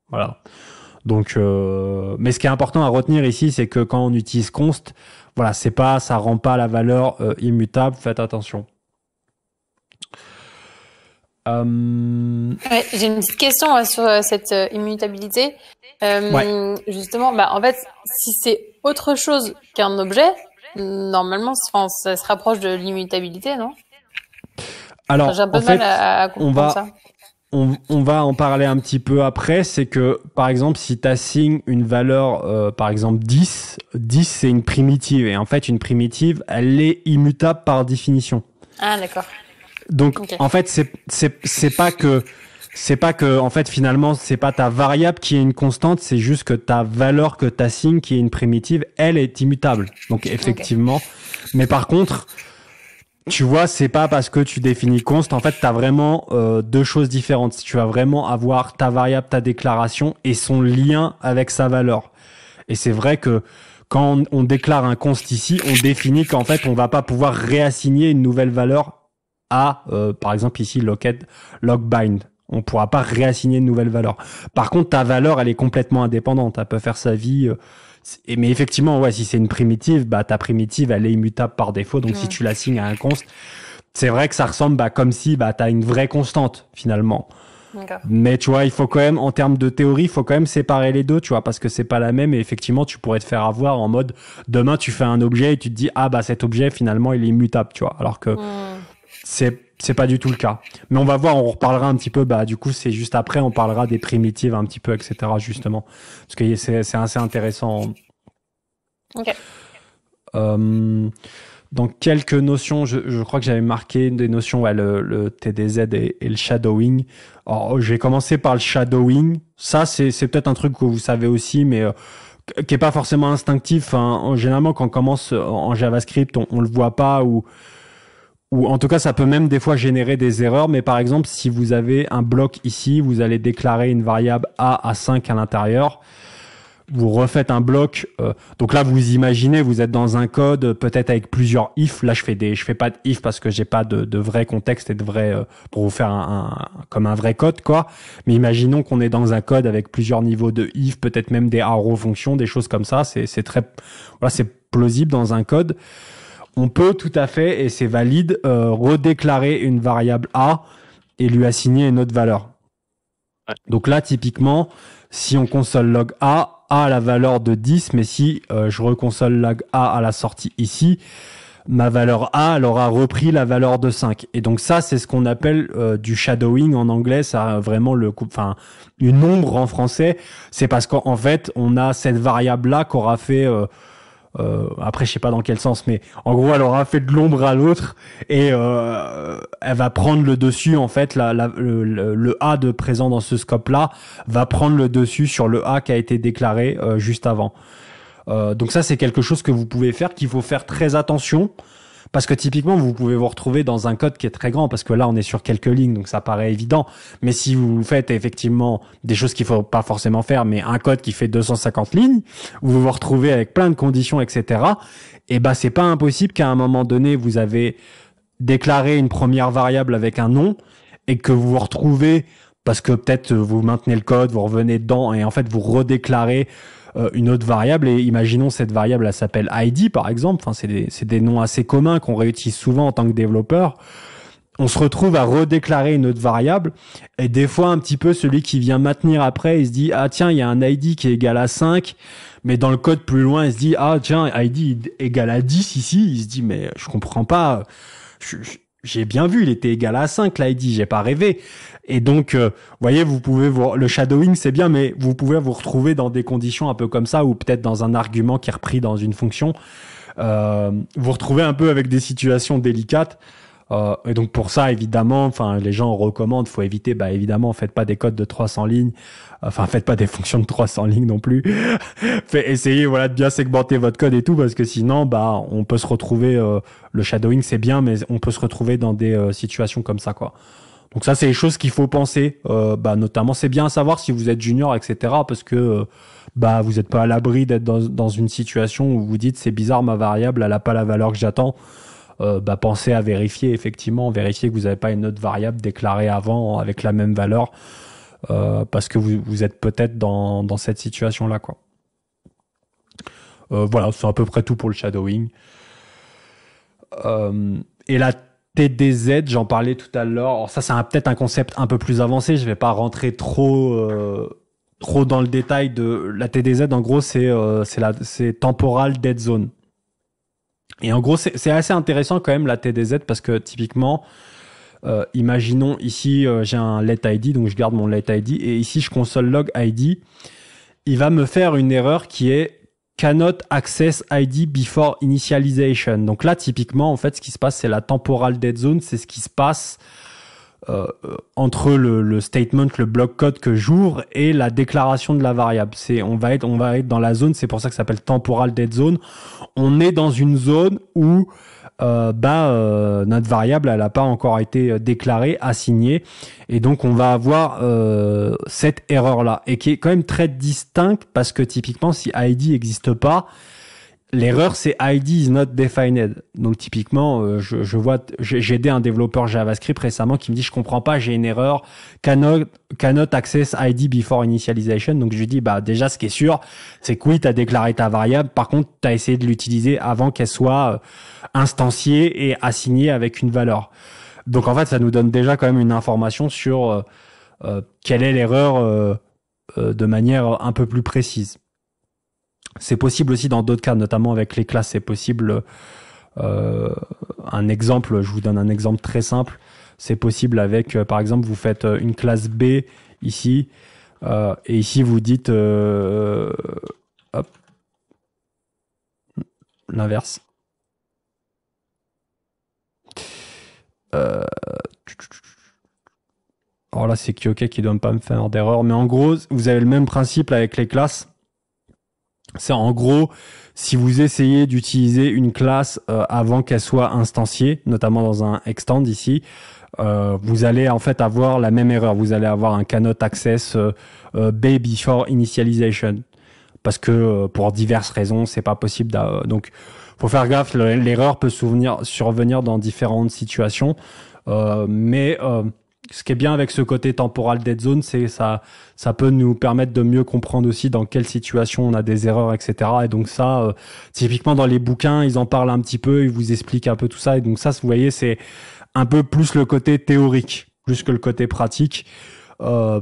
Voilà. Donc, mais ce qui est important à retenir ici, c'est que quand on utilise const, voilà, ça rend pas la valeur immutable. Faites attention. Ouais, j'ai une petite question sur cette immutabilité. Justement, en fait, si c'est autre chose qu'un objet, normalement, ça se rapproche de l'immutabilité, non? Alors, j'ai un peu de mal à comprendre ça. On va en parler un petit peu après. C'est que, par exemple, si tu assignes une valeur, par exemple 10 c'est une primitive. Et en fait, une primitive, elle est immutable par définition. Ah, d'accord. Donc, en fait, c'est pas que, en fait, finalement, c'est pas ta variable qui est une constante, c'est juste que ta valeur que tu assignes, qui est une primitive, elle est immutable. Donc, effectivement. Mais par contre, tu vois, c'est pas parce que tu définis const, en fait, tu as vraiment deux choses différentes. Tu vas vraiment avoir ta variable, ta déclaration et son lien avec sa valeur. Et c'est vrai que quand on déclare un const ici, on définit qu'en fait, on va pas pouvoir réassigner une nouvelle valeur à, par exemple ici, logbind. On pourra pas réassigner une nouvelle valeur. Par contre, ta valeur, elle est complètement indépendante. Elle peut faire sa vie. Mais effectivement, ouais, si c'est une primitive, ta primitive, elle est immutable par défaut. Donc, si tu l'assignes à un const, c'est vrai que ça ressemble comme si t'as une vraie constante, finalement. D'accord. Mais tu vois, il faut quand même, en termes de théorie, il faut quand même séparer les deux, tu vois, parce que c'est pas la même. Et effectivement, tu pourrais te faire avoir en mode, demain, tu fais un objet et tu te dis, cet objet, finalement, il est immutable, tu vois. Alors que c'est pas du tout le cas. Mais on va voir, on reparlera un petit peu, du coup, c'est juste après, on parlera des primitives un petit peu, etc., justement. Parce que c'est assez intéressant. Ok. Donc, quelques notions, je crois que j'avais marqué des notions, le TDZ et le shadowing. Alors, j'ai commencé par le shadowing. Ça, c'est peut-être un truc que vous savez aussi, mais qui est pas forcément instinctif. Hein. Généralement, quand on commence en JavaScript, on le voit pas, ou en tout cas, ça peut même des fois générer des erreurs. Mais par exemple, si vous avez un bloc ici, vous allez déclarer une variable a à 5 à l'intérieur. Vous refaites un bloc. Donc là, vous imaginez, vous êtes dans un code, peut-être avec plusieurs if. Là, je fais pas de if parce que j'ai pas de vrai contexte et de vrai pour vous faire comme un vrai code, quoi. Mais imaginons qu'on est dans un code avec plusieurs niveaux de if, peut-être même des arrow fonctions, des choses comme ça. C'est plausible dans un code. On peut tout à fait, et c'est valide, redéclarer une variable a et lui assigner une autre valeur. Ouais. Donc là, typiquement, si on console log a la valeur de 10, mais si je reconsole log a à la sortie ici, ma valeur a, elle aura repris la valeur de 5. Et donc ça, c'est ce qu'on appelle du shadowing en anglais. Ça a vraiment une ombre en français. C'est parce qu'en fait, on a cette variable-là qu'aura fait... après, je sais pas dans quel sens, mais en gros, elle aura fait de l'ombre à l'autre et elle va prendre le dessus. En fait, le A de présent dans ce scope-là va prendre le dessus sur le A qui a été déclaré juste avant. Donc ça, c'est quelque chose que vous pouvez faire, qu'il faut faire très attention. Parce que typiquement, vous pouvez vous retrouver dans un code qui est très grand, parce que là, on est sur quelques lignes, donc ça paraît évident. Mais si vous faites effectivement des choses qu'il faut pas forcément faire, mais un code qui fait 250 lignes, vous vous retrouvez avec plein de conditions, etc. Et c'est pas impossible qu'à un moment donné, vous avez déclaré une première variable avec un nom, et que vous vous retrouvez parce que peut-être vous maintenez le code, vous revenez dedans et en fait vous redéclarez une autre variable, et imaginons cette variable elle s'appelle ID par exemple, enfin c'est des noms assez communs qu'on réutilise souvent en tant que développeur. On se retrouve à redéclarer une autre variable, et des fois un petit peu celui qui vient maintenir après, il se dit ah tiens, il y a un ID qui est égal à 5, mais dans le code plus loin il se dit ah tiens, ID égal à 10 ici, il se dit mais je comprends pas, j'ai bien vu, il était égal à 5 l'ID, j'ai pas rêvé. Et donc, vous voyez, vous pouvez le shadowing, c'est bien, mais vous pouvez vous retrouver dans des conditions un peu comme ça, ou peut-être dans un argument qui est repris dans une fonction. Vous retrouvez un peu avec des situations délicates. Et donc pour ça, évidemment, enfin, les gens recommandent, faut éviter, évidemment, faites pas des codes de 300 lignes. Enfin, faites pas des fonctions de 300 lignes non plus. Essayez, voilà, de bien segmenter votre code et tout, parce que sinon, on peut se retrouver, le shadowing, c'est bien, mais on peut se retrouver dans des situations comme ça, quoi. Donc ça, c'est les choses qu'il faut penser. Notamment, c'est bien à savoir si vous êtes junior, etc. Parce que vous n'êtes pas à l'abri d'être dans une situation où vous dites c'est bizarre, ma variable, elle a pas la valeur que j'attends. Pensez à vérifier, effectivement, vérifier que vous n'avez pas une autre variable déclarée avant avec la même valeur, parce que vous êtes peut-être dans cette situation-là, quoi. Voilà, c'est à peu près tout pour le shadowing. Et la TDZ, j'en parlais tout à l'heure. Alors ça, c'est peut-être un concept un peu plus avancé. Je vais pas rentrer trop dans le détail de la TDZ. En gros, c'est Temporal Dead Zone. Et en gros, c'est assez intéressant quand même la TDZ, parce que typiquement, imaginons ici, j'ai un let ID, donc je garde mon let ID, et ici je console log ID. Il va me faire une erreur qui est cannot access ID before initialization. Donc là, typiquement, en fait, ce qui se passe, c'est la temporal dead zone. C'est ce qui se passe entre le statement, le bloc code que j'ouvre et la déclaration de la variable. On va être dans la zone. C'est pour ça que ça s'appelle temporal dead zone. On est dans une zone où notre variable, elle n'a pas encore été déclarée, assignée, et donc on va avoir cette erreur là, et qui est quand même très distincte, parce que typiquement si ID n'existe pas, l'erreur c'est ID is not defined. Donc typiquement, j'ai aidé un développeur JavaScript récemment qui me dit je comprends pas, j'ai une erreur, cannot access ID before initialization. Donc je lui dis déjà ce qui est sûr, c'est que oui, tu as déclaré ta variable, par contre tu as essayé de l'utiliser avant qu'elle soit instanciée et assignée avec une valeur. Donc en fait, ça nous donne déjà quand même une information sur quelle est l'erreur de manière un peu plus précise. C'est possible aussi dans d'autres cas, notamment avec les classes, c'est possible. Un exemple, je vous donne un exemple très simple. C'est possible avec, par exemple, vous faites une classe B ici, et ici vous dites, l'inverse. Alors là, c'est Kyoke qui ne doit pas me faire d'erreur, mais en gros, vous avez le même principe avec les classes. C'est en gros, si vous essayez d'utiliser une classe avant qu'elle soit instanciée, notamment dans un extend ici, vous allez en fait avoir la même erreur. Vous allez avoir un cannot access B before initialization, parce que pour diverses raisons, c'est pas possible. Donc, faut faire gaffe. L'erreur peut survenir dans différentes situations, mais ce qui est bien avec ce côté temporal dead zone, c'est ça peut nous permettre de mieux comprendre aussi dans quelle situation on a des erreurs, etc. Et donc ça, typiquement dans les bouquins, ils en parlent un petit peu, ils vous expliquent un peu tout ça. Et donc ça, vous voyez, c'est un peu plus le côté théorique, plus que le côté pratique.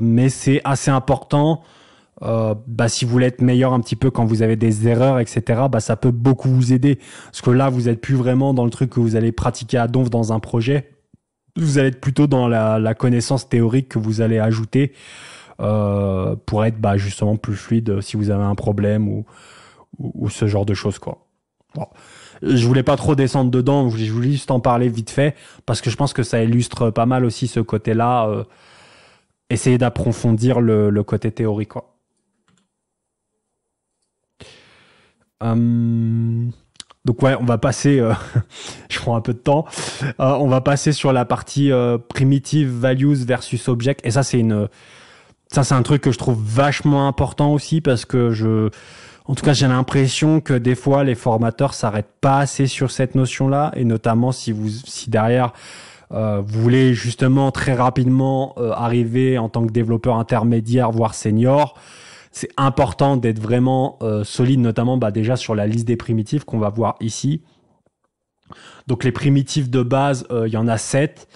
Mais c'est assez important. Si vous voulez être meilleur un petit peu quand vous avez des erreurs, etc., ça peut beaucoup vous aider. Parce que là, vous êtes plus vraiment dans le truc que vous allez pratiquer à donf dans un projet. Vous allez être plutôt dans la connaissance théorique que vous allez ajouter pour être justement plus fluide si vous avez un problème ou ce genre de choses, quoi. Bon. Je voulais pas trop descendre dedans, je voulais juste en parler vite fait parce que je pense que ça illustre pas mal aussi ce côté-là. Essayer d'approfondir le côté théorique, quoi. Donc ouais, on va passer, je prends un peu de temps, on va passer sur la partie primitive values versus object. Et ça c'est un truc que je trouve vachement important aussi parce que en tout cas j'ai l'impression que des fois les formateurs s'arrêtent pas assez sur cette notion-là, et notamment si derrière vous voulez justement très rapidement arriver en tant que développeur intermédiaire, voire senior, c'est important d'être vraiment solide, notamment déjà sur la liste des primitives qu'on va voir ici. Donc les primitives de base, il y en a 7.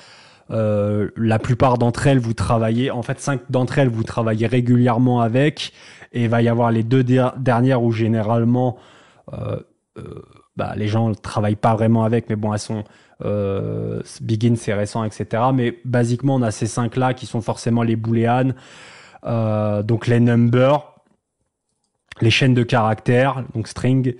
La plupart d'entre elles, vous travaillez, en fait 5 d'entre elles, vous travaillez régulièrement avec, et il va y avoir les 2 dernières où généralement les gens ne travaillent pas vraiment avec, mais bon, elles sont Begin, c'est récent, etc. Mais basiquement, on a ces 5 là qui sont forcément les booleans, donc les numbers, les chaînes de caractères, donc string,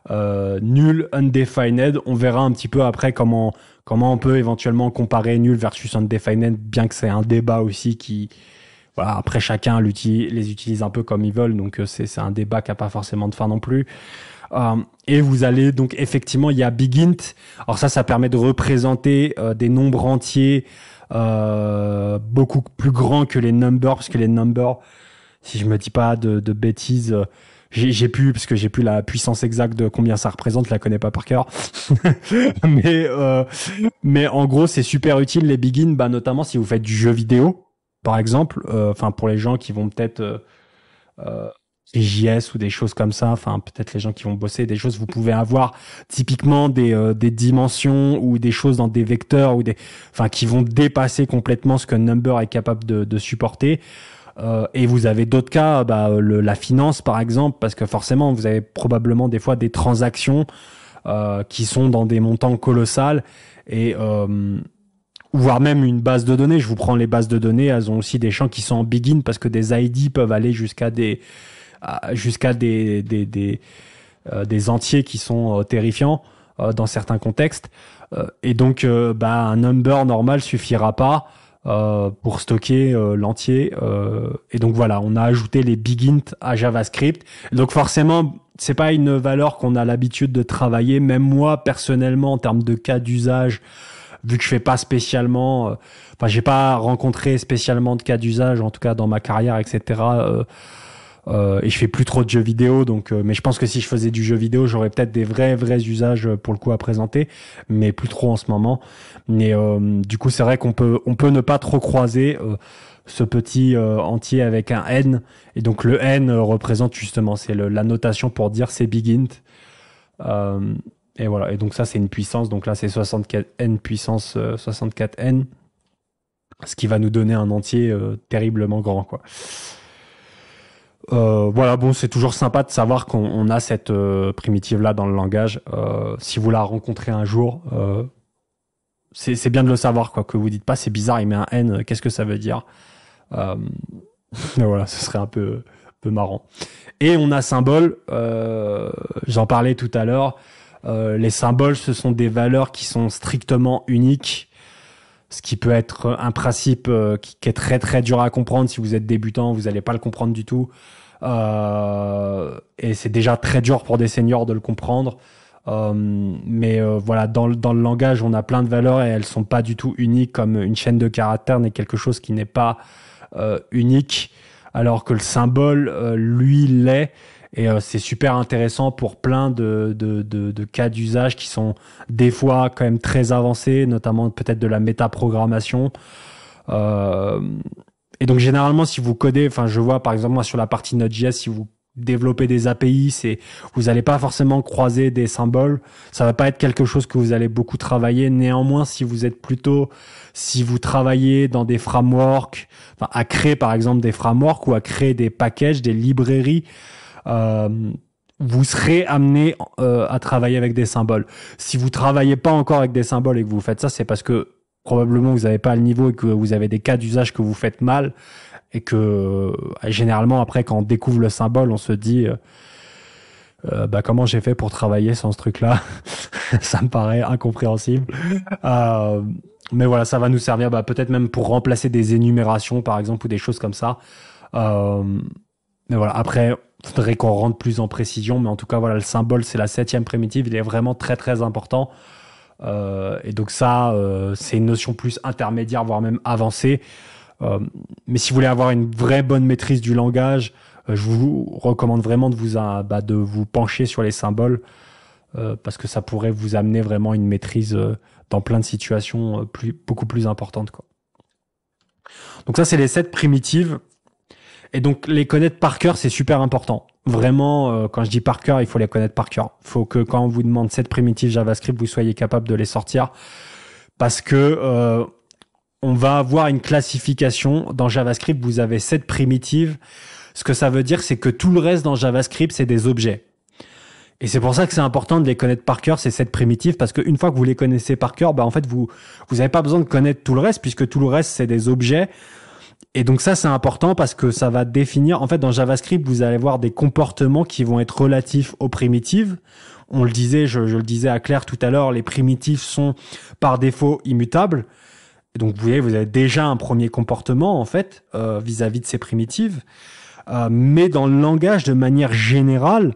null, undefined. On verra un petit peu après comment on peut éventuellement comparer null versus undefined, bien que c'est un débat aussi qui, voilà, après chacun les utilise un peu comme ils veulent, donc c'est un débat qui a pas forcément de fin non plus. Et vous allez donc effectivement, il y a begint. Alors ça permet de représenter des nombres entiers beaucoup plus grands que les numbers, parce que les numbers, si je me dis pas de bêtises, j'ai plus, parce que j'ai plus la puissance exacte de combien ça représente, je la connais pas par cœur. mais en gros, c'est super utile les begin, notamment si vous faites du jeu vidéo, par exemple, pour les gens qui vont peut-être JS ou des choses comme ça, peut-être les gens qui vont bosser des choses, vous pouvez avoir typiquement des dimensions ou des choses dans des vecteurs ou qui vont dépasser complètement ce que Number est capable de supporter. Et vous avez d'autres cas, la finance par exemple, parce que forcément vous avez probablement des fois des transactions qui sont dans des montants colossales, et voire même une base de données. Je vous prends les bases de données, elles ont aussi des champs qui sont en begin, parce que des ID peuvent aller jusqu'à des entiers qui sont terrifiants dans certains contextes, et donc un number normal suffira pas pour stocker l'entier, et donc voilà, on a ajouté les begin à JavaScript. Donc forcément, c'est pas une valeur qu'on a l'habitude de travailler. Même moi personnellement, en termes de cas d'usage, vu que je fais pas spécialement, j'ai pas rencontré spécialement de cas d'usage, en tout cas dans ma carrière, etc. Et je fais plus trop de jeux vidéo, donc mais je pense que si je faisais du jeu vidéo, j'aurais peut-être des vrais usages pour le coup à présenter, mais plus trop en ce moment. Mais du coup, c'est vrai qu'on peut ne pas trop croiser ce petit entier avec un n, et donc le n représente justement, c'est la notation pour dire c'est begin. Et voilà, et donc ça c'est une puissance, donc là c'est 64n puissance 64n, ce qui va nous donner un entier terriblement grand, quoi. Voilà, bon, c'est toujours sympa de savoir qu'on a cette primitive là dans le langage. Si vous la rencontrez un jour, c'est bien de le savoir, quoi, que vous dites pas c'est bizarre, il met un n, qu'est-ce que ça veut dire. Voilà, ce serait un peu marrant. Et on a symbole, j'en parlais tout à l'heure. Les symboles, ce sont des valeurs qui sont strictement uniques, ce qui peut être un principe qui est très très dur à comprendre. Si vous êtes débutant, vous n'allez pas le comprendre du tout, et c'est déjà très dur pour des seniors de le comprendre. Mais voilà, dans le langage, on a plein de valeurs et elles sont pas du tout uniques, comme une chaîne de caractères n'est quelque chose qui n'est pas unique, alors que le symbole, lui, l'est. Et c'est super intéressant pour plein de cas d'usage qui sont des fois quand même très avancés, notamment peut-être de la métaprogrammation. Et donc généralement, si vous codez, je vois par exemple moi sur la partie Node.js, si vous développez des API, vous n'allez pas forcément croiser des symboles. Ça va pas être quelque chose que vous allez beaucoup travailler. Néanmoins, si vous travaillez dans des frameworks, à créer par exemple des frameworks ou à créer des packages, des librairies, vous serez amené à travailler avec des symboles. Si vous travaillez pas encore avec des symboles et que vous faites ça, c'est parce que probablement vous n'avez pas le niveau et que vous avez des cas d'usage que vous faites mal, et que généralement après quand on découvre le symbole, on se dit comment j'ai fait pour travailler sans ce truc-là. Ça me paraît incompréhensible. Mais voilà, ça va nous servir peut-être même pour remplacer des énumérations par exemple, ou des choses comme ça. Mais voilà, après, faudrait qu'on rentre plus en précision, mais en tout cas, voilà, le symbole, c'est la 7e primitive, il est vraiment très très important. Et donc ça, c'est une notion plus intermédiaire, voire même avancée. Mais si vous voulez avoir une vraie bonne maîtrise du langage, je vous recommande vraiment de vous pencher sur les symboles. parce que ça pourrait vous amener vraiment une maîtrise dans plein de situations beaucoup plus importantes, quoi. Donc ça, c'est les 7 primitives. Et donc, les connaître par cœur, c'est super important. Vraiment, quand je dis par cœur, il faut les connaître par cœur. Il faut que quand on vous demande 7 primitives JavaScript, vous soyez capable de les sortir. Parce que on va avoir une classification. Dans JavaScript, vous avez 7 primitives. Ce que ça veut dire, c'est que tout le reste dans JavaScript, c'est des objets. Et c'est pour ça que c'est important de les connaître par cœur, ces 7 primitives, parce qu'une fois que vous les connaissez par cœur, en fait, vous avez pas besoin de connaître tout le reste, puisque tout le reste, c'est des objets. Et donc ça, c'est important parce que ça va définir... En fait, dans JavaScript, vous allez avoir des comportements qui vont être relatifs aux primitives. On le disait, je le disais à Claire tout à l'heure, les primitives sont par défaut immutables. Et donc, vous voyez, vous avez déjà un premier comportement, en fait, vis-à-vis de ces primitives. Mais dans le langage, de manière générale,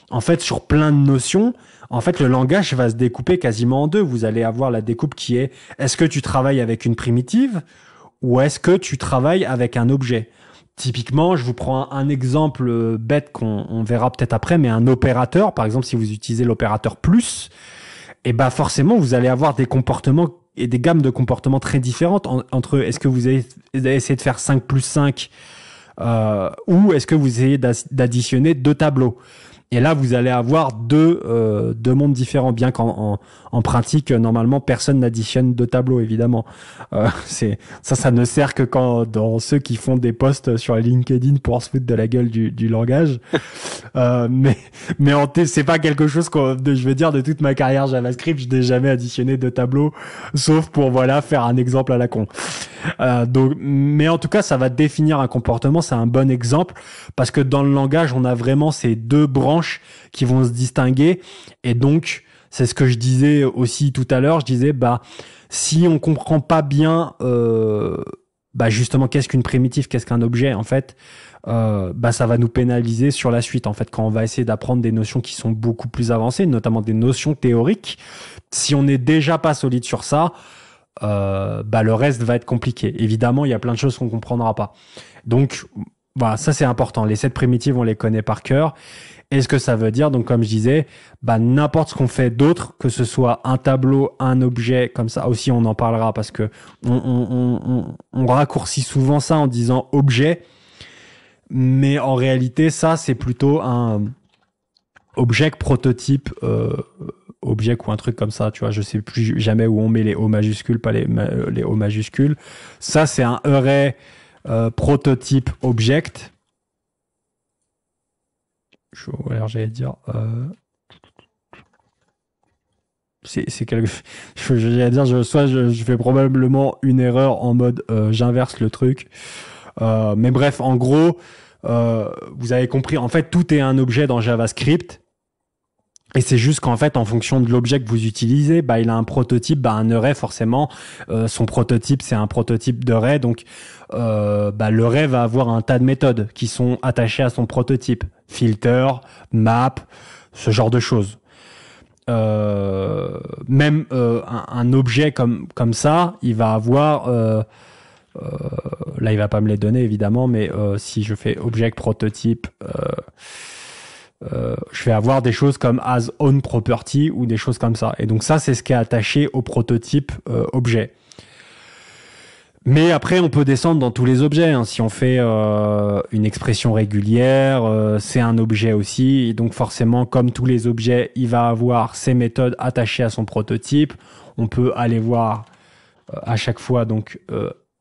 en fait, sur plein de notions, en fait, le langage va se découper quasiment en deux. Vous allez avoir la découpe qui est, est-ce que tu travailles avec une primitive ou est-ce que tu travailles avec un objet? Typiquement, je vous prends un exemple bête qu'on verra peut-être après, mais un opérateur, par exemple, si vous utilisez l'opérateur plus, et ben forcément, vous allez avoir des comportements et des gammes de comportements très différentes entre est-ce que vous allez essayer de faire 5 plus 5 ou est-ce que vous essayez d'additionner 2 tableaux. Et là, vous allez avoir deux mondes différents, bien qu'en pratique, normalement, personne n'additionne 2 tableaux, évidemment. Ça ne sert que quand dans ceux qui font des posts sur LinkedIn pour se foutre de la gueule du langage. Mais c'est pas quelque chose je veux dire, de toute ma carrière JavaScript, je n'ai jamais additionné 2 tableaux, sauf pour, faire un exemple à la con. Mais en tout cas, ça va définir un comportement, c'est un bon exemple, parce que dans le langage, on a vraiment ces 2 branches qui vont se distinguer, et donc c'est ce que je disais aussi tout à l'heure. Je disais si on comprend pas bien justement qu'est-ce qu'une primitive, qu'est-ce qu'un objet, en fait ça va nous pénaliser sur la suite, en fait, quand on va essayer d'apprendre des notions qui sont beaucoup plus avancées, notamment des notions théoriques. Si on n'est déjà pas solide sur ça, le reste va être compliqué. Évidemment, il y a plein de choses qu'on comprendra pas. Donc voilà, ça c'est important. Les 7 primitives, on les connaît par cœur. Et ce que ça veut dire, donc comme je disais, n'importe ce qu'on fait d'autre, que ce soit un tableau, un objet, comme ça aussi on en parlera, parce que on raccourcit souvent ça en disant objet, mais en réalité ça c'est plutôt un object prototype, object ou un truc comme ça, tu vois, je sais plus jamais où on met les O majuscules, pas les O majuscules. Ça c'est un array prototype object. Alors j'allais dire c'est quelque j'allais dire je fais probablement une erreur en mode j'inverse le truc, mais bref, en gros vous avez compris, en fait tout est un objet dans JavaScript, et c'est juste qu'en fait en fonction de l'objet que vous utilisez, il a un prototype, un array forcément, son prototype c'est un prototype d'array, donc l'array va avoir un tas de méthodes qui sont attachées à son prototype, filter, map, ce genre de choses. Même un objet comme ça, il va avoir là il va pas me les donner évidemment, mais si je fais object prototype, je vais avoir des choses comme as own property ou des choses comme ça. Et donc ça, c'est ce qui est attaché au prototype objet. Mais après, on peut descendre dans tous les objets. Si on fait une expression régulière, c'est un objet aussi. Et donc forcément, comme tous les objets, il va avoir ses méthodes attachées à son prototype. On peut aller voir à chaque fois, donc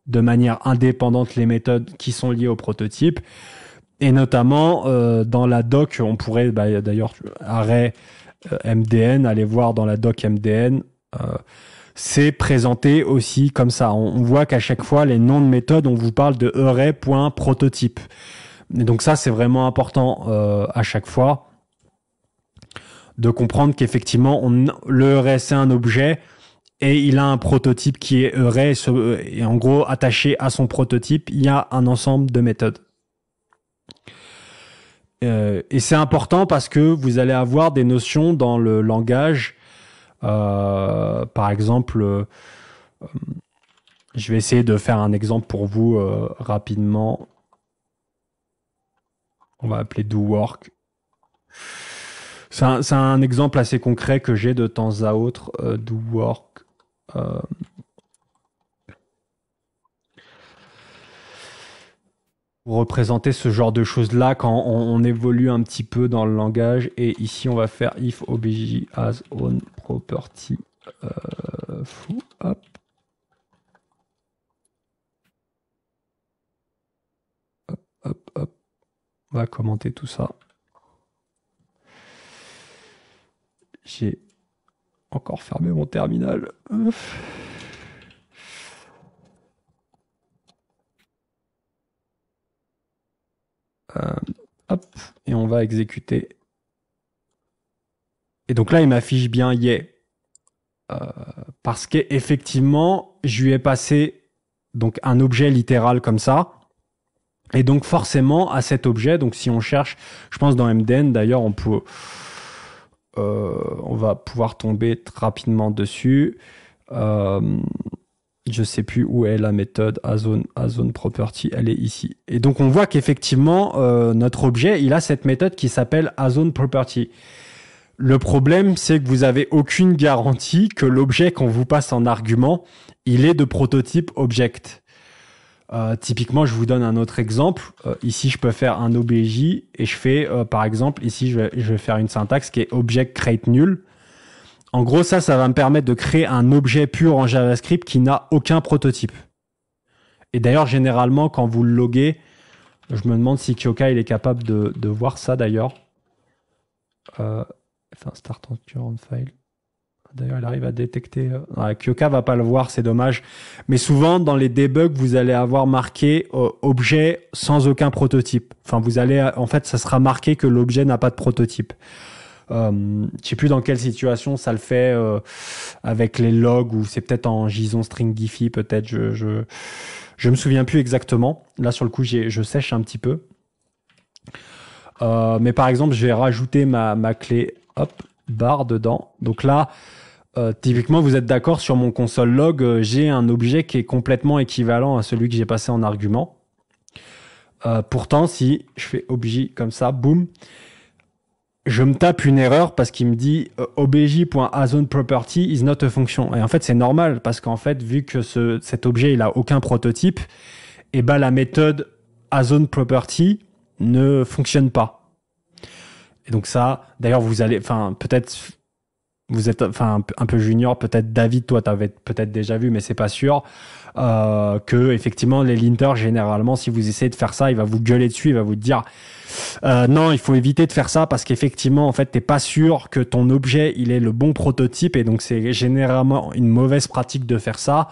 de manière indépendante, les méthodes qui sont liées au prototype. Et notamment dans la doc, on pourrait d'ailleurs array MDN, aller voir dans la doc MDN. C'est présenté aussi comme ça. On voit qu'à chaque fois, les noms de méthodes, on vous parle de array.prototype. Et donc ça, c'est vraiment important à chaque fois de comprendre qu'effectivement, le array, c'est un objet et il a un prototype qui est array. Et en gros, attaché à son prototype, il y a un ensemble de méthodes. Et c'est important parce que vous allez avoir des notions dans le langage. Par exemple, je vais essayer de faire un exemple pour vous rapidement. On va appeler do work. C'est un exemple assez concret que j'ai de temps à autre do work. Pour représenter ce genre de choses-là quand on évolue un petit peu dans le langage. Et ici, on va faire if obj has own property. Hop. Hop. On va commenter tout ça. J'ai encore fermé mon terminal. Hop, et on va exécuter. Et donc là, il m'affiche bien yeah. Parce qu'effectivement, je lui ai passé donc un objet littéral comme ça. Et donc forcément, à cet objet, donc si on cherche, je pense dans MDN, d'ailleurs, on va pouvoir tomber rapidement dessus. Je sais plus où est la méthode Azone property, elle est ici. Et donc on voit qu'effectivement notre objet, il a cette méthode qui s'appelle Azone property. Le problème, c'est que vous avez aucune garantie que l'objet qu'on vous passe en argument, il est de prototype object. Typiquement, je vous donne un autre exemple. Ici, je peux faire un obj et je fais, par exemple, ici, je vais faire une syntaxe qui est object create null. En gros, ça va me permettre de créer un objet pur en JavaScript qui n'a aucun prototype. Et d'ailleurs, généralement, quand vous le loguez, je me demande si Kyoka il est capable de voir ça d'ailleurs. Enfin, start on current file. D'ailleurs, il arrive à détecter. Kyoka va pas le voir, c'est dommage. Mais souvent, dans les debugs, vous allez avoir marqué objet sans aucun prototype. Enfin, en fait, ça sera marqué que l'objet n'a pas de prototype. Je sais plus dans quelle situation ça le fait avec les logs ou c'est peut-être en JSON string Giphy peut-être. Je me souviens plus exactement. Là, sur le coup, je sèche un petit peu. Mais par exemple, je vais rajouter ma clé bar dedans. Donc là, typiquement, vous êtes d'accord sur mon console log, j'ai un objet qui est complètement équivalent à celui que j'ai passé en argument. Pourtant, si je fais obj comme ça, boum, je me tape une erreur parce qu'il me dit obj.azoneProperty is not a function. Et en fait, c'est normal parce qu'en fait, vu que cet objet il a aucun prototype, et ben la méthode azoneProperty ne fonctionne pas. Et donc ça, d'ailleurs, peut-être vous êtes un peu junior, peut-être David, toi t'avais peut-être déjà vu, mais c'est pas sûr que effectivement les linters généralement, si vous essayez de faire ça, il va vous gueuler dessus, il va vous dire non, il faut éviter de faire ça parce qu'effectivement en fait t'es pas sûr que ton objet il est le bon prototype et donc c'est généralement une mauvaise pratique de faire ça.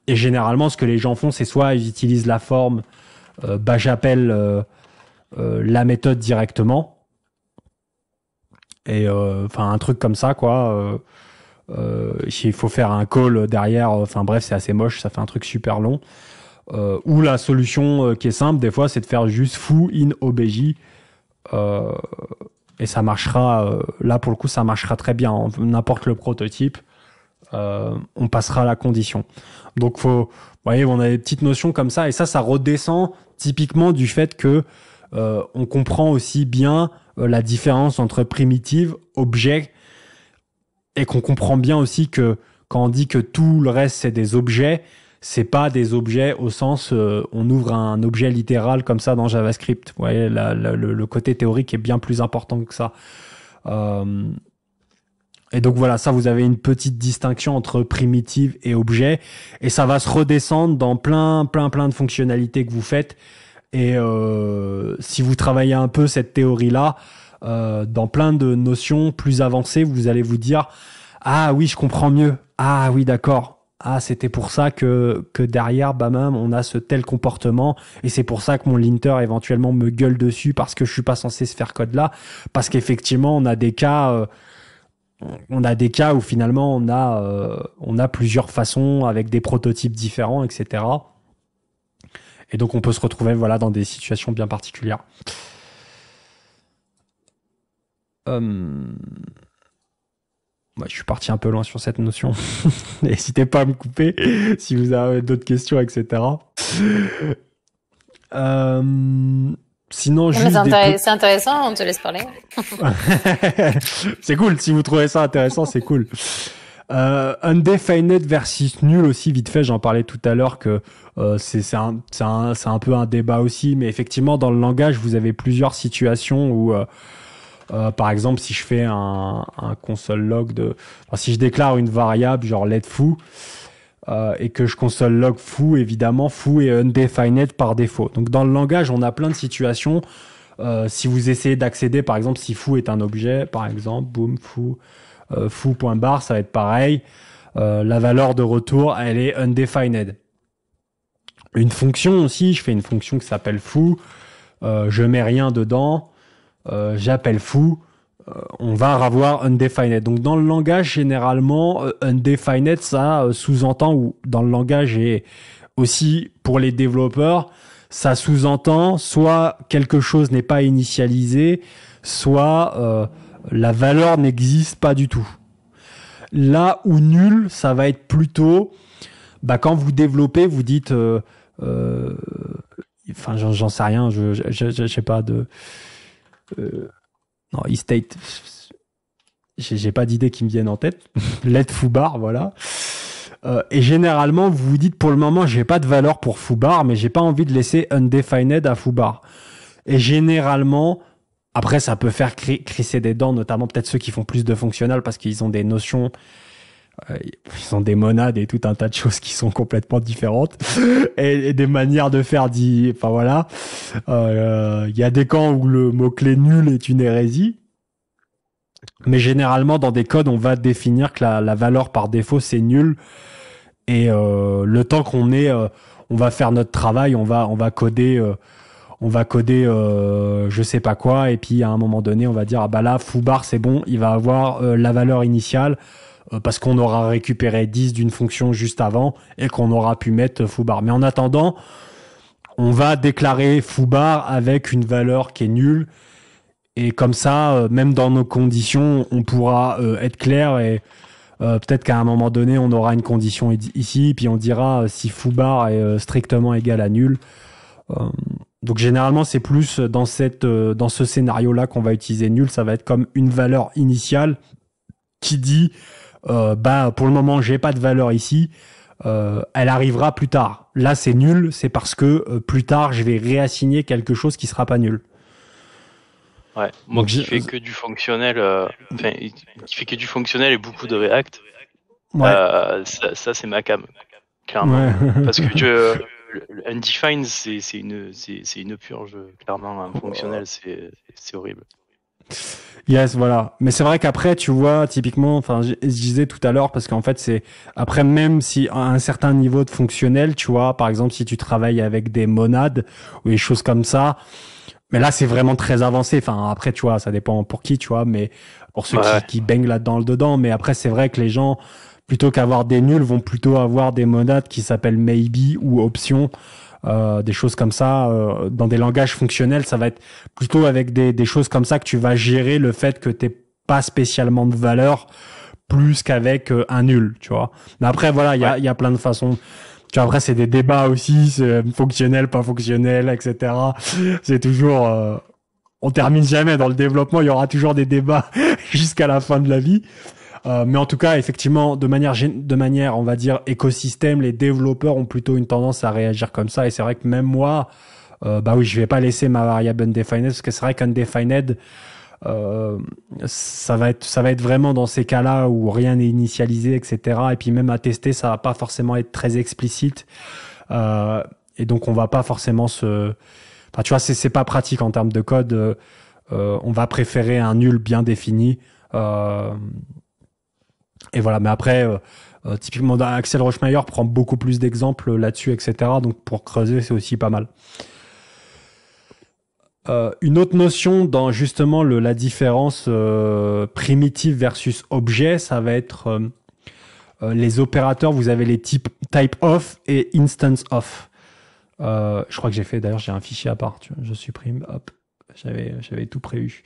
Et généralement ce que les gens font, c'est soit ils utilisent la forme j'appelle la méthode directement. Et un truc comme ça quoi. Il faut faire un call derrière. Enfin bref, c'est assez moche, ça fait un truc super long. Ou la solution qui est simple, des fois, c'est de faire juste foo in obj. Et ça marchera. Là pour le coup, ça marchera très bien. N'importe le prototype, on passera la condition. Donc vous voyez, on a des petites notions comme ça, et ça redescend typiquement du fait que on comprend aussi bien la différence entre primitive, objet, et qu'on comprend bien aussi que quand on dit que tout le reste c'est des objets, c'est pas des objets au sens on ouvre un objet littéral comme ça dans JavaScript. Vous voyez, le côté théorique est bien plus important que ça. Et donc voilà, ça vous avez une petite distinction entre primitive et objet, et ça va se redescendre dans plein de fonctionnalités que vous faites. Et si vous travaillez un peu cette théorie-là, dans plein de notions plus avancées, vous allez vous dire ah oui, je comprends mieux. Ah oui, d'accord. Ah, c'était pour ça que derrière, bam, on a ce tel comportement, et c'est pour ça que mon linter éventuellement me gueule dessus parce que je suis pas censé se faire code là, parce qu'effectivement on a des cas où finalement on a plusieurs façons avec des prototypes différents, etc. Et donc on peut se retrouver dans des situations bien particulières. Je suis parti un peu loin sur cette notion. N'hésitez pas à me couper si vous avez d'autres questions, etc. Sinon, juste c'est intéressant, on te laisse parler. C'est cool, si vous trouvez ça intéressant, c'est cool. Undefined versus nul aussi, vite fait, j'en parlais tout à l'heure que c'est un peu un débat aussi, mais effectivement, dans le langage, vous avez plusieurs situations où, par exemple, si je fais un console log si je déclare une variable genre let foo, et que je console log foo, évidemment, foo est undefined par défaut. Donc dans le langage, on a plein de situations. Si vous essayez d'accéder, par exemple, si foo est un objet, par exemple, boom, foo, foo.bar, ça va être pareil. La valeur de retour, elle est undefined. Une fonction aussi, je fais une fonction qui s'appelle foo, je mets rien dedans, j'appelle foo, on va avoir undefined. Donc dans le langage, généralement, undefined, ça sous-entend, ou dans le langage et aussi pour les développeurs, ça sous-entend soit quelque chose n'est pas initialisé, soit la valeur n'existe pas du tout. Là où nul, ça va être plutôt, quand vous développez, vous dites, j'en sais rien, je sais pas de. Non, eState, j'ai pas d'idées qui me viennent en tête. Let foobar, voilà. Et généralement, vous vous dites, pour le moment, j'ai pas de valeur pour foobar, mais j'ai pas envie de laisser undefined à foobar. Et généralement, après, ça peut faire crisser des dents, notamment peut-être ceux qui font plus de fonctionnel parce qu'ils ont des notions, ils ont des monades et tout un tas de choses qui sont complètement différentes et des manières de faire enfin voilà. Y a des camps où le mot-clé nul est une hérésie. Mais généralement, dans des codes, on va définir que la valeur par défaut, c'est nul. Et le temps qu'on est, on va faire notre travail, on va coder, je sais pas quoi. Et puis à un moment donné, on va dire là, foobar, c'est bon, il va avoir la valeur initiale parce qu'on aura récupéré 10 d'une fonction juste avant et qu'on aura pu mettre foobar. Mais en attendant, on va déclarer foobar avec une valeur qui est nulle. Et comme ça, même dans nos conditions, on pourra être clair et peut-être qu'à un moment donné, on aura une condition ici, puis on dira si foobar est strictement égal à nul. Donc généralement, c'est plus dans ce scénario-là qu'on va utiliser nul. Ça va être comme une valeur initiale qui dit pour le moment, j'ai pas de valeur ici. Elle arrivera plus tard. Là, c'est nul, c'est parce que plus tard, je vais réassigner quelque chose qui sera pas nul. Ouais, moi qui fais que du fonctionnel, qui fait que du fonctionnel et beaucoup de React, ça c'est ma cam, clairement. Ouais. Parce que undefined c'est une purge, clairement. Un fonctionnel c'est horrible. Yes, voilà. Mais c'est vrai qu'après, tu vois, typiquement, je disais tout à l'heure, parce qu'en fait, c'est après, même si à un certain niveau de fonctionnel, tu vois, par exemple, si tu travailles avec des monades ou des choses comme ça. Mais là, c'est vraiment très avancé. Après, tu vois, ça dépend pour qui, tu vois, mais pour ceux qui baignent là-dedans, dedans. Mais après, c'est vrai que les gens, plutôt qu'avoir des nuls, vont plutôt avoir des monades qui s'appellent maybe ou option, des choses comme ça. Dans des langages fonctionnels, ça va être plutôt avec des choses comme ça que tu vas gérer le fait que t'aies pas spécialement de valeur plus qu'avec un nul, tu vois. Mais après, voilà, il y a plein de façons. Tu vois, après, c'est des débats aussi, c'est fonctionnel, pas fonctionnel, etc. C'est toujours, on termine jamais dans le développement, il y aura toujours des débats jusqu'à la fin de la vie. Mais en tout cas, effectivement, de manière, on va dire, écosystème, les développeurs ont plutôt une tendance à réagir comme ça. Et c'est vrai que même moi, oui, je vais pas laisser ma variable undefined parce que c'est vrai qu'undefined, ça va être vraiment dans ces cas-là où rien n'est initialisé, etc. Et puis même à tester, ça va pas forcément être très explicite. Et donc on va pas forcément tu vois, c'est pas pratique en termes de code. On va préférer un nul bien défini. Et voilà. Mais après, typiquement, Axel Rochemayer prend beaucoup plus d'exemples là-dessus, etc. Donc pour creuser, c'est aussi pas mal. Une autre notion dans justement la différence primitive versus objet, ça va être les opérateurs. Vous avez les types type of et instance of. Je crois que j'ai un fichier à part. Tu vois, je supprime. Hop, j'avais tout prévu.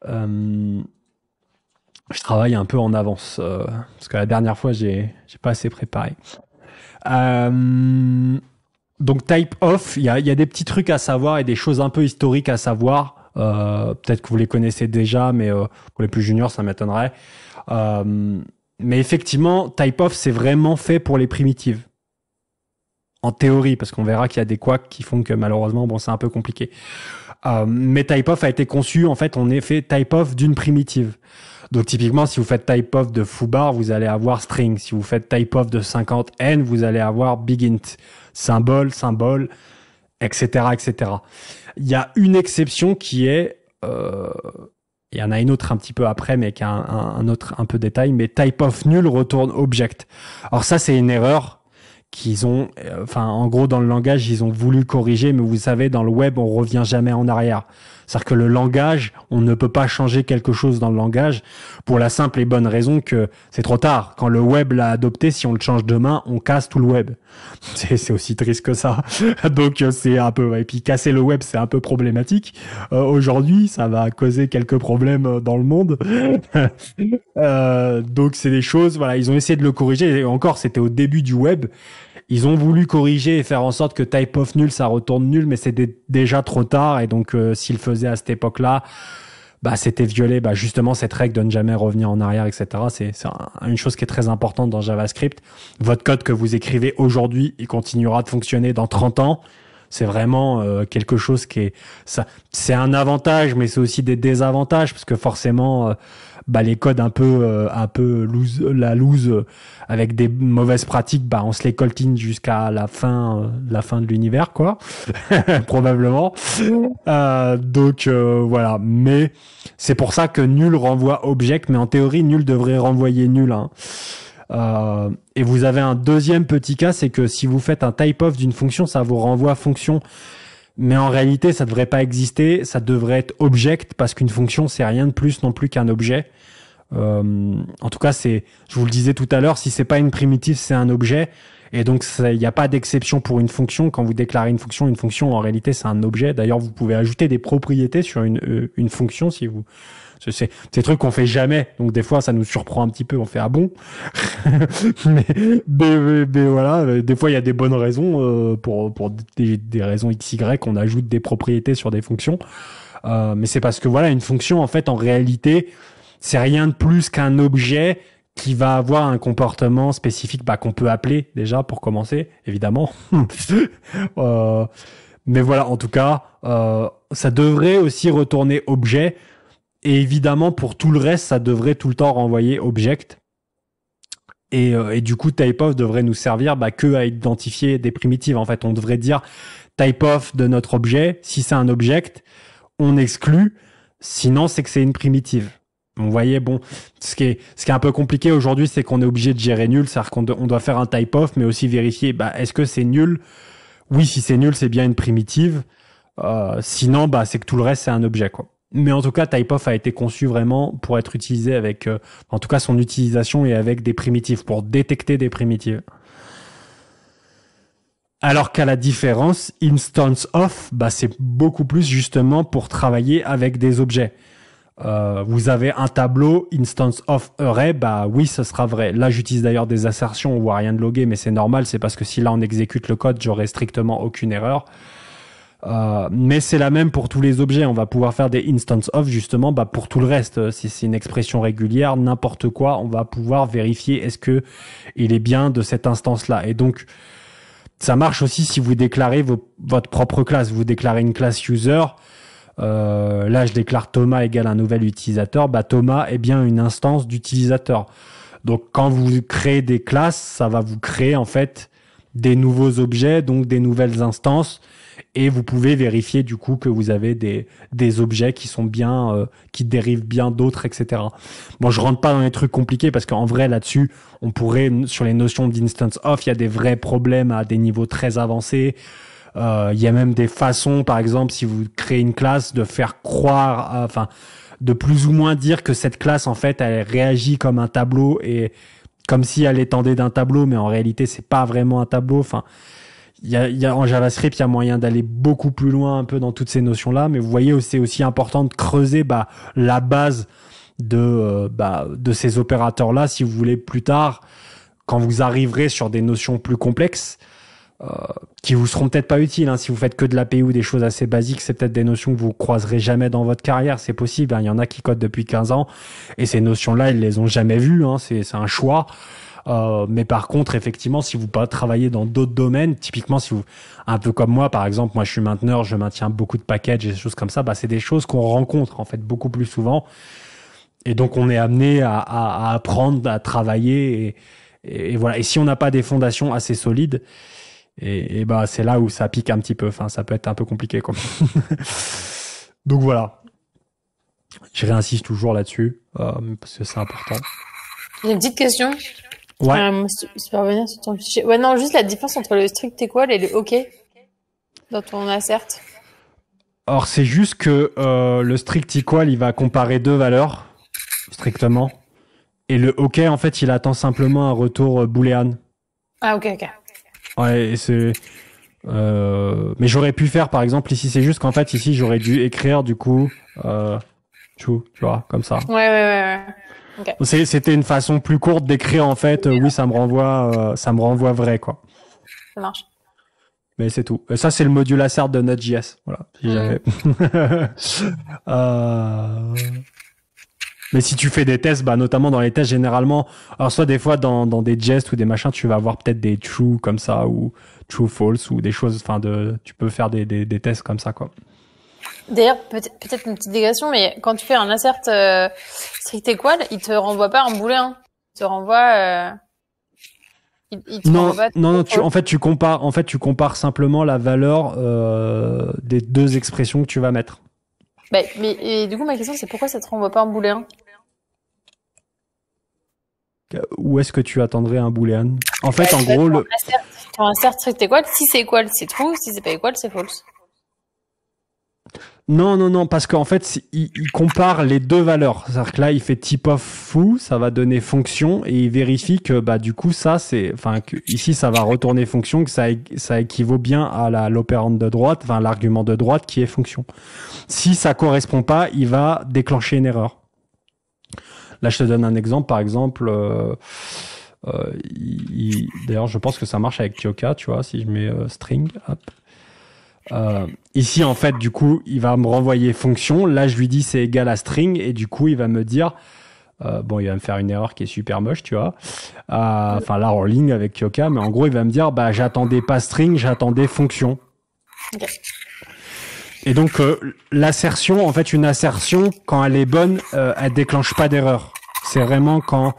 Je travaille un peu en avance parce que la dernière fois j'ai pas assez préparé. Donc type of, il y a des petits trucs à savoir et des choses un peu historiques à savoir. Peut-être que vous les connaissez déjà, mais pour les plus juniors, ça m'étonnerait. Mais effectivement, type of, c'est vraiment fait pour les primitives. En théorie, parce qu'on verra qu'il y a des couacs qui font que malheureusement, bon, c'est un peu compliqué. Mais type-of a été conçu, en fait, on est fait type-of d'une primitive. Donc typiquement, si vous faites type-of de foobar, vous allez avoir string. Si vous faites type-of de 50n, vous allez avoir bigint. Symbole, etc., etc. Il y a une exception qui est... il y en a une autre un petit peu après, mais qui a un autre un peu détail, mais type-of nul retourne object. Alors ça, c'est une erreur qu'ils ont, en gros, dans le langage, ils ont voulu corriger, mais vous savez, dans le web, on revient jamais en arrière. C'est-à-dire que le langage, on ne peut pas changer quelque chose dans le langage pour la simple et bonne raison que c'est trop tard. Quand le web l'a adopté, si on le change demain, on casse tout le web. C'est aussi triste que ça. Donc, c'est un peu, et puis casser le web, c'est un peu problématique. Aujourd'hui, ça va causer quelques problèmes dans le monde. Donc, c'est des choses, voilà, ils ont essayé de le corriger. Et encore, c'était au début du web. Ils ont voulu corriger et faire en sorte que type of nul, ça retourne nul, mais c'était déjà trop tard. Et donc, s'ils le faisaient à cette époque-là, c'était violé, justement, cette règle de ne jamais revenir en arrière, etc. C'est une chose qui est très importante dans JavaScript. Votre code que vous écrivez aujourd'hui, il continuera de fonctionner dans 30 ans. C'est vraiment quelque chose qui est... ça. C'est un avantage, mais c'est aussi des désavantages, parce que forcément... les codes un peu loose avec des mauvaises pratiques, on se les coltine jusqu'à la fin de l'univers, quoi. Probablement. Donc voilà, mais c'est pour ça que nul renvoie object, mais en théorie nul devrait renvoyer nul, hein. Et vous avez un deuxième petit cas, c'est que si vous faites un type-of d'une fonction, ça vous renvoie fonction. Mais en réalité, ça devrait pas exister, ça devrait être object, parce qu'une fonction, c'est rien de plus non plus qu'un objet. En tout cas, je vous le disais tout à l'heure, si c'est pas une primitive, c'est un objet. Et donc, il n'y a pas d'exception pour une fonction. Quand vous déclarez une fonction, en réalité, c'est un objet. D'ailleurs, vous pouvez ajouter des propriétés sur une fonction si vous... C'est des trucs qu'on fait jamais. Donc, des fois, ça nous surprend un petit peu. On fait, ah bon? mais voilà. Des fois, il y a des bonnes raisons, pour des raisons XY, on ajoute des propriétés sur des fonctions. Mais c'est parce que voilà, une fonction, en fait, en réalité, c'est rien de plus qu'un objet qui va avoir un comportement spécifique, qu'on peut appeler déjà pour commencer, évidemment. Mais voilà, en tout cas, ça devrait aussi retourner objet. Et évidemment, pour tout le reste, ça devrait tout le temps renvoyer object. Et du coup, type-of devrait nous servir que à identifier des primitives. En fait, on devrait dire type-of de notre objet. Si c'est un object, on exclut. Sinon, c'est que c'est une primitive. Vous voyez, bon, ce qui est un peu compliqué aujourd'hui, c'est qu'on est obligé de gérer nul. C'est-à-dire qu'on doit faire un type-of, mais aussi vérifier, est-ce que c'est nul? Oui, si c'est nul, c'est bien une primitive. Sinon, c'est que tout le reste, c'est un objet, quoi. Mais en tout cas, type-of a été conçu vraiment pour être utilisé avec, en tout cas, son utilisation est avec des primitives, pour détecter des primitives. Alors qu'à la différence, instance of, c'est beaucoup plus justement pour travailler avec des objets. Vous avez un tableau, instance of array, oui, ce sera vrai. Là, j'utilise d'ailleurs des assertions, on voit rien de logué, mais c'est normal, c'est parce que si là on exécute le code, j'aurai strictement aucune erreur. Mais c'est la même pour tous les objets. On va pouvoir faire des instance of justement pour tout le reste. Si c'est une expression régulière, n'importe quoi, on va pouvoir vérifier est-ce que il est bien de cette instance-là. Et donc, ça marche aussi si vous déclarez votre propre classe. Vous déclarez une classe user. Là, je déclare Thomas égale un nouvel utilisateur. Thomas est bien une instance d'utilisateur. Donc, quand vous créez des classes, ça va vous créer en fait des nouveaux objets, donc des nouvelles instances. Et vous pouvez vérifier du coup que vous avez des objets qui sont bien, qui dérivent bien d'autres, etc. Bon, je rentre pas dans les trucs compliqués parce qu'en vrai là-dessus, on pourrait sur les notions d'instance of, il y a des vrais problèmes à des niveaux très avancés. Il y a même des façons, par exemple, si vous créez une classe, de faire croire, de plus ou moins dire que cette classe en fait, elle réagit comme un tableau et comme si elle étendait d'un tableau, mais en réalité c'est pas vraiment un tableau. Il y a en JavaScript, il y a moyen d'aller beaucoup plus loin un peu dans toutes ces notions-là, mais vous voyez, c'est aussi important de creuser la base de ces opérateurs-là si vous voulez plus tard, quand vous arriverez sur des notions plus complexes, qui vous seront peut-être pas utiles. Hein. Si vous faites que de l'API ou des choses assez basiques, c'est peut-être des notions que vous croiserez jamais dans votre carrière. C'est possible. Hein. Il y en a qui codent depuis 15 ans et ces notions-là, ils les ont jamais vues. Hein. C'est un choix. Mais par contre, effectivement, si vous pas travaillez dans d'autres domaines, typiquement, si vous, un peu comme moi, par exemple, moi, je suis mainteneur, je maintiens beaucoup de packages et des choses comme ça, bah, c'est des choses qu'on rencontre, en fait, beaucoup plus souvent. Et donc, on est amené à apprendre, à travailler et voilà. Et si on n'a pas des fondations assez solides, et bah, c'est là où ça pique un petit peu. Enfin, ça peut être un peu compliqué, quoi. Donc voilà. Je réinsiste toujours là-dessus, parce que c'est important. J'ai une petite question. Ouais. Tu peux revenir sur ton fichier. Ouais, non, juste la différence entre le strict equal et le OK dans ton assert. Alors, c'est juste que le strict equal, il va comparer deux valeurs, strictement. Et le OK, en fait, il attend simplement un retour booléen. Ah, ok. Ouais, et c'est... mais j'aurais pu faire, par exemple, ici, c'est juste qu'en fait, ici, j'aurais dû écrire, du coup, tu vois, comme ça. Ouais. Okay. C'était une façon plus courte d'écrire, en fait, oui, ça me renvoie vrai, quoi. Ça marche. Mais c'est tout. Et ça, c'est le module assert de Node.js. Voilà. Si j'avais... Mais si tu fais des tests, bah, notamment dans les tests, généralement, alors soit des fois dans des jests ou des machins, tu vas avoir peut-être des true comme ça, ou true false, ou des choses, enfin, tu peux faire des tests comme ça, quoi. D'ailleurs, peut-être une petite digression, mais quand tu fais un assert strict equal, il te renvoie pas un booléen. Il te renvoie, non, en fait, tu compares simplement la valeur, des deux expressions que tu vas mettre. Bah, et du coup, ma question, c'est pourquoi ça te renvoie pas un booléen? Où est-ce que tu attendrais un booléen? En fait, en gros, ton assert strict equal, si c'est equal, c'est true, si c'est pas equal, c'est false. Non, parce qu'en fait, il compare les deux valeurs. C'est-à-dire que là, il fait type of foo, ça va donner fonction, et il vérifie que, bah, du coup, ici, ça va retourner fonction, que ça équivaut bien à l'opérande de droite, enfin, l'argument de droite qui est fonction. Si ça correspond pas, il va déclencher une erreur. Là, je te donne un exemple. Par exemple, d'ailleurs, je pense que ça marche avec Tioka, tu vois, si je mets string, hop. Ici, en fait, du coup, il va me renvoyer fonction. Là, je lui dis c'est égal à string et du coup, il va me dire, il va me faire une erreur qui est super moche, tu vois. Enfin, là, en ligne avec Tioka, mais en gros, il va me dire, bah, j'attendais pas string, j'attendais fonction. Okay. Et donc, l'assertion, en fait, une assertion, quand elle est bonne, elle déclenche pas d'erreur. C'est vraiment quand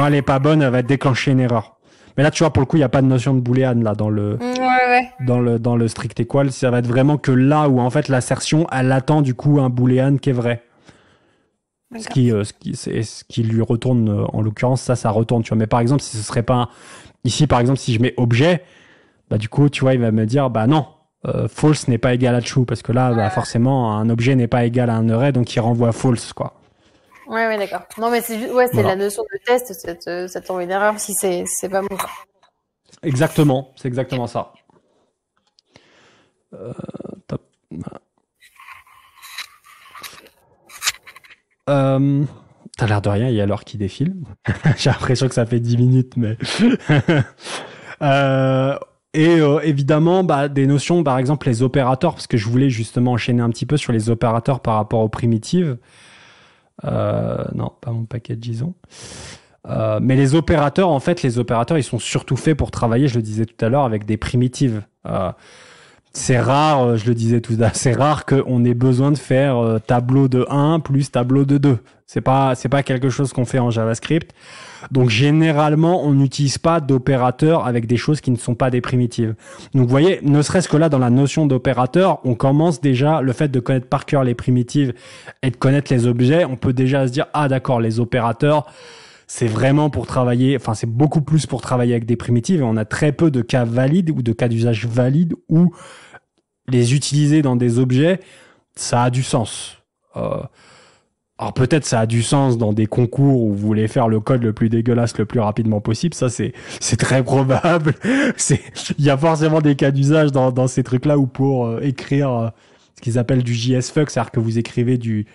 elle est pas bonne, elle va déclencher une erreur. Mais là, tu vois, pour le coup, il n'y a pas de notion de booléan là dans le dans le strict equal. Ça va être vraiment que là où en fait l'assertion, elle attend du coup un booléan qui est vrai. Ce qui lui retourne, en l'occurrence, ça retourne. Tu vois. Mais par exemple, si ce serait pas ici, par exemple, si je mets objet, bah du coup, tu vois, il va me dire, bah non, false n'est pas égal à true parce que là, bah forcément, un objet n'est pas égal à un array, donc il renvoie false, quoi. Ouais, d'accord. Non, mais c'est juste, c'est la notion de test, ça t'envoie une erreur si c'est pas bon, quoi. Exactement, c'est exactement ça. Top. T'as l'air de rien, il y a l'heure qui défile. J'ai l'impression que ça fait 10 minutes, mais... évidemment, bah, des notions, par exemple, les opérateurs, parce que je voulais justement enchaîner un petit peu sur les opérateurs par rapport aux primitives. Non, pas mon paquet, disons. Mais les opérateurs, en fait, ils sont surtout faits pour travailler, je le disais tout à l'heure, avec des primitives. C'est rare, je le disais tout à l'heure, c'est rare qu'on ait besoin de faire tableau de 1 plus tableau de 2. C'est pas quelque chose qu'on fait en JavaScript. Donc généralement, on n'utilise pas d'opérateurs avec des choses qui ne sont pas des primitives. Donc vous voyez, ne serait-ce que là dans la notion d'opérateur, on commence déjà le fait de connaître par cœur les primitives et de connaître les objets, on peut déjà se dire ah d'accord, les opérateurs c'est vraiment pour travailler, enfin c'est beaucoup plus pour travailler avec des primitives et on a très peu de cas valides ou de cas d'usage valides où les utiliser dans des objets, ça a du sens. Alors peut-être ça a du sens dans des concours où vous voulez faire le code le plus dégueulasse le plus rapidement possible, ça c'est très probable. Il y a forcément des cas d'usage dans ces trucs-là où pour écrire ce qu'ils appellent du JSFuck, c'est-à-dire que vous écrivez du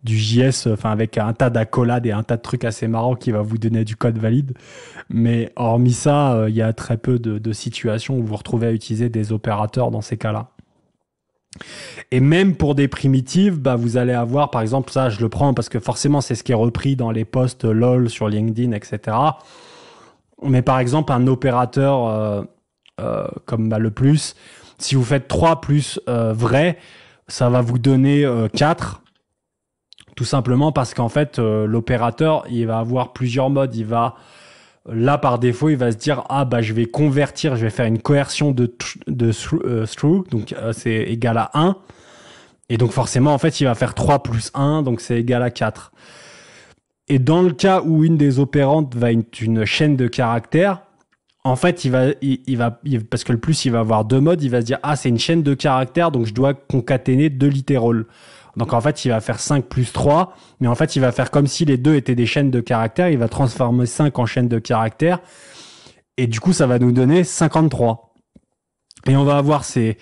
du JS, enfin avec un tas d'accolades et un tas de trucs assez marrants qui va vous donner du code valide. Mais hormis ça, il y a très peu de situations où vous vous retrouvez à utiliser des opérateurs dans ces cas-là. Et même pour des primitives, bah vous allez avoir, par exemple, ça je le prends parce que forcément c'est ce qui est repris dans les posts LOL sur LinkedIn, etc. Mais par exemple un opérateur comme le plus, si vous faites 3 plus vrai, ça va vous donner 4. Tout simplement parce qu'en fait l'opérateur il va avoir plusieurs modes. Il va là par défaut il va se dire je vais convertir, je vais faire une coercion de through, donc c'est égal à 1. Et donc forcément en fait il va faire 3 plus 1, donc c'est égal à 4. Et dans le cas où une des opérandes va être une chaîne de caractères, en fait il va parce que le plus il va avoir 2 modes, il va se dire c'est une chaîne de caractères, donc je dois concaténer 2 littérales. Donc en fait il va faire 5 plus 3, mais en fait il va faire comme si les deux étaient des chaînes de caractères, il va transformer 5 en chaîne de caractères, et du coup ça va nous donner 53. Et on va avoir ces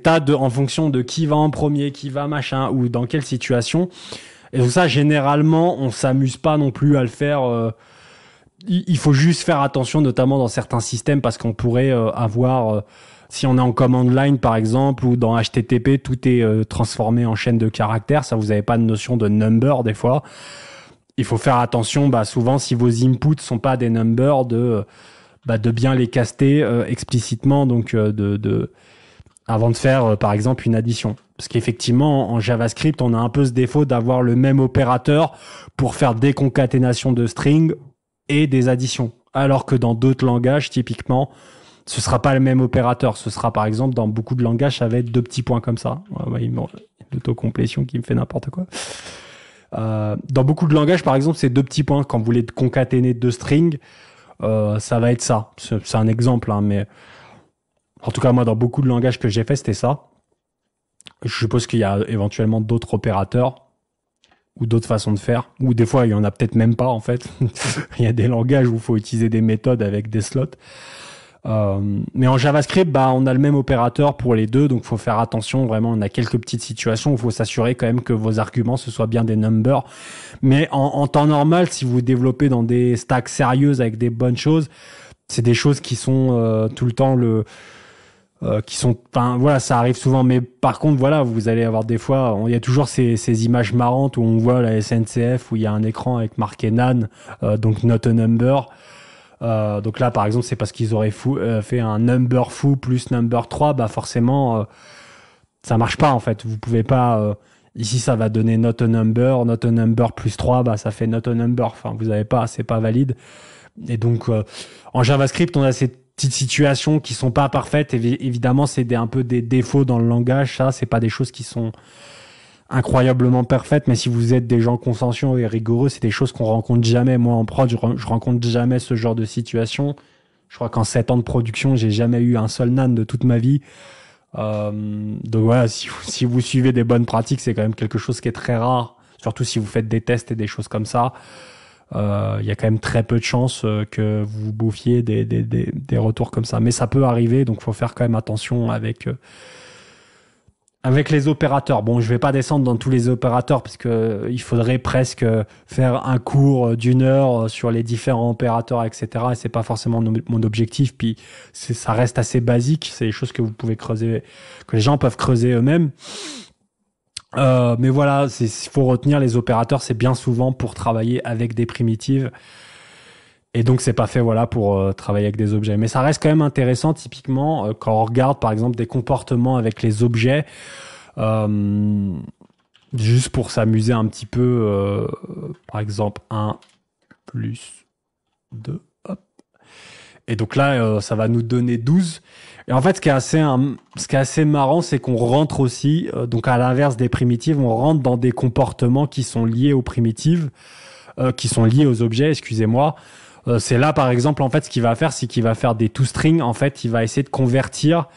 tas en fonction de qui va en premier, qui va machin, ou dans quelle situation. Et donc ça généralement on s'amuse pas non plus à le faire. Il faut juste faire attention, notamment dans certains systèmes, parce qu'on pourrait avoir... si on est en command line, par exemple, ou dans HTTP, tout est transformé en chaîne de caractères. Ça, vous n'avez pas de notion de number, des fois. Il faut faire attention, souvent, si vos inputs sont pas des numbers, de bien les caster explicitement, donc avant de faire, par exemple, une addition. Parce qu'effectivement, en JavaScript, on a un peu ce défaut d'avoir le même opérateur pour faire des concaténations de strings et des additions. Alors que dans d'autres langages, typiquement, ce sera pas le même opérateur. Ce sera, par exemple, dans beaucoup de langages, ça va être 2 petits points comme ça. L'autocomplétion qui me fait n'importe quoi. Dans beaucoup de langages, par exemple, c'est 2 petits points. Quand vous voulez concaténer 2 strings, ça va être ça. C'est un exemple, mais en tout cas, moi, dans beaucoup de langages que j'ai fait, c'était ça. Je suppose qu'il y a éventuellement d'autres opérateurs ou d'autres façons de faire, ou des fois il y en a peut-être même pas en fait. Il y a des langages où il faut utiliser des méthodes avec des slots. Mais en JavaScript, on a le même opérateur pour les deux, donc faut faire attention. Vraiment, on a quelques petites situations où il faut s'assurer quand même que vos arguments ce soient bien des numbers. Mais en temps normal, si vous développez dans des stacks sérieuses avec des bonnes choses, c'est des choses qui sont tout le temps ça arrive souvent. Mais par contre, vous allez avoir des fois, il y a toujours ces images marrantes où on voit la SNCF où il y a un écran avec marqué NaN, donc not a number. Donc là, par exemple, c'est parce qu'ils auraient fait un number foo plus number 3, forcément, ça marche pas en fait. Vous pouvez pas. Ici, ça va donner not a number plus 3, ça fait not a number. Enfin, vous avez pas, c'est pas valide. Et donc, en JavaScript, on a ces petites situations qui sont pas parfaites. Évidemment, c'est un peu des défauts dans le langage. Ça, c'est pas des choses qui sont incroyablement parfaites, mais si vous êtes des gens consciencieux et rigoureux, c'est des choses qu'on rencontre jamais. Moi, en prod, je rencontre jamais ce genre de situation. Je crois qu'en 7 ans de production, j'ai jamais eu un seul NaN de toute ma vie. Donc voilà, si vous suivez des bonnes pratiques, c'est quand même quelque chose qui est très rare. Surtout si vous faites des tests et des choses comme ça. Il y a quand même très peu de chances que vous bouffiez des retours comme ça, mais ça peut arriver, donc faut faire quand même attention avec les opérateurs. Bon, je vais pas descendre dans tous les opérateurs parce que il faudrait presque faire un cours d'1 heure sur les différents opérateurs, etc. Et c'est pas forcément mon objectif. Puis ça reste assez basique. C'est des choses que vous pouvez creuser, que les gens peuvent creuser eux-mêmes. Mais voilà, il faut retenir les opérateurs, c'est bien souvent pour travailler avec des primitives. Et donc, c'est pas fait, pour travailler avec des objets. Mais ça reste quand même intéressant, typiquement, quand on regarde, par exemple, des comportements avec les objets, juste pour s'amuser un petit peu, par exemple, 1 plus 2, hop. Et donc là, ça va nous donner 12. Et en fait, ce qui est assez marrant, c'est qu'on rentre aussi, donc à l'inverse des primitives, on rentre dans des comportements qui sont liés aux primitives, qui sont liés aux objets, excusez-moi. C'est là, par exemple, en fait, ce qu'il va faire, c'est qu'il va faire des toString. En fait, il va essayer de convertir,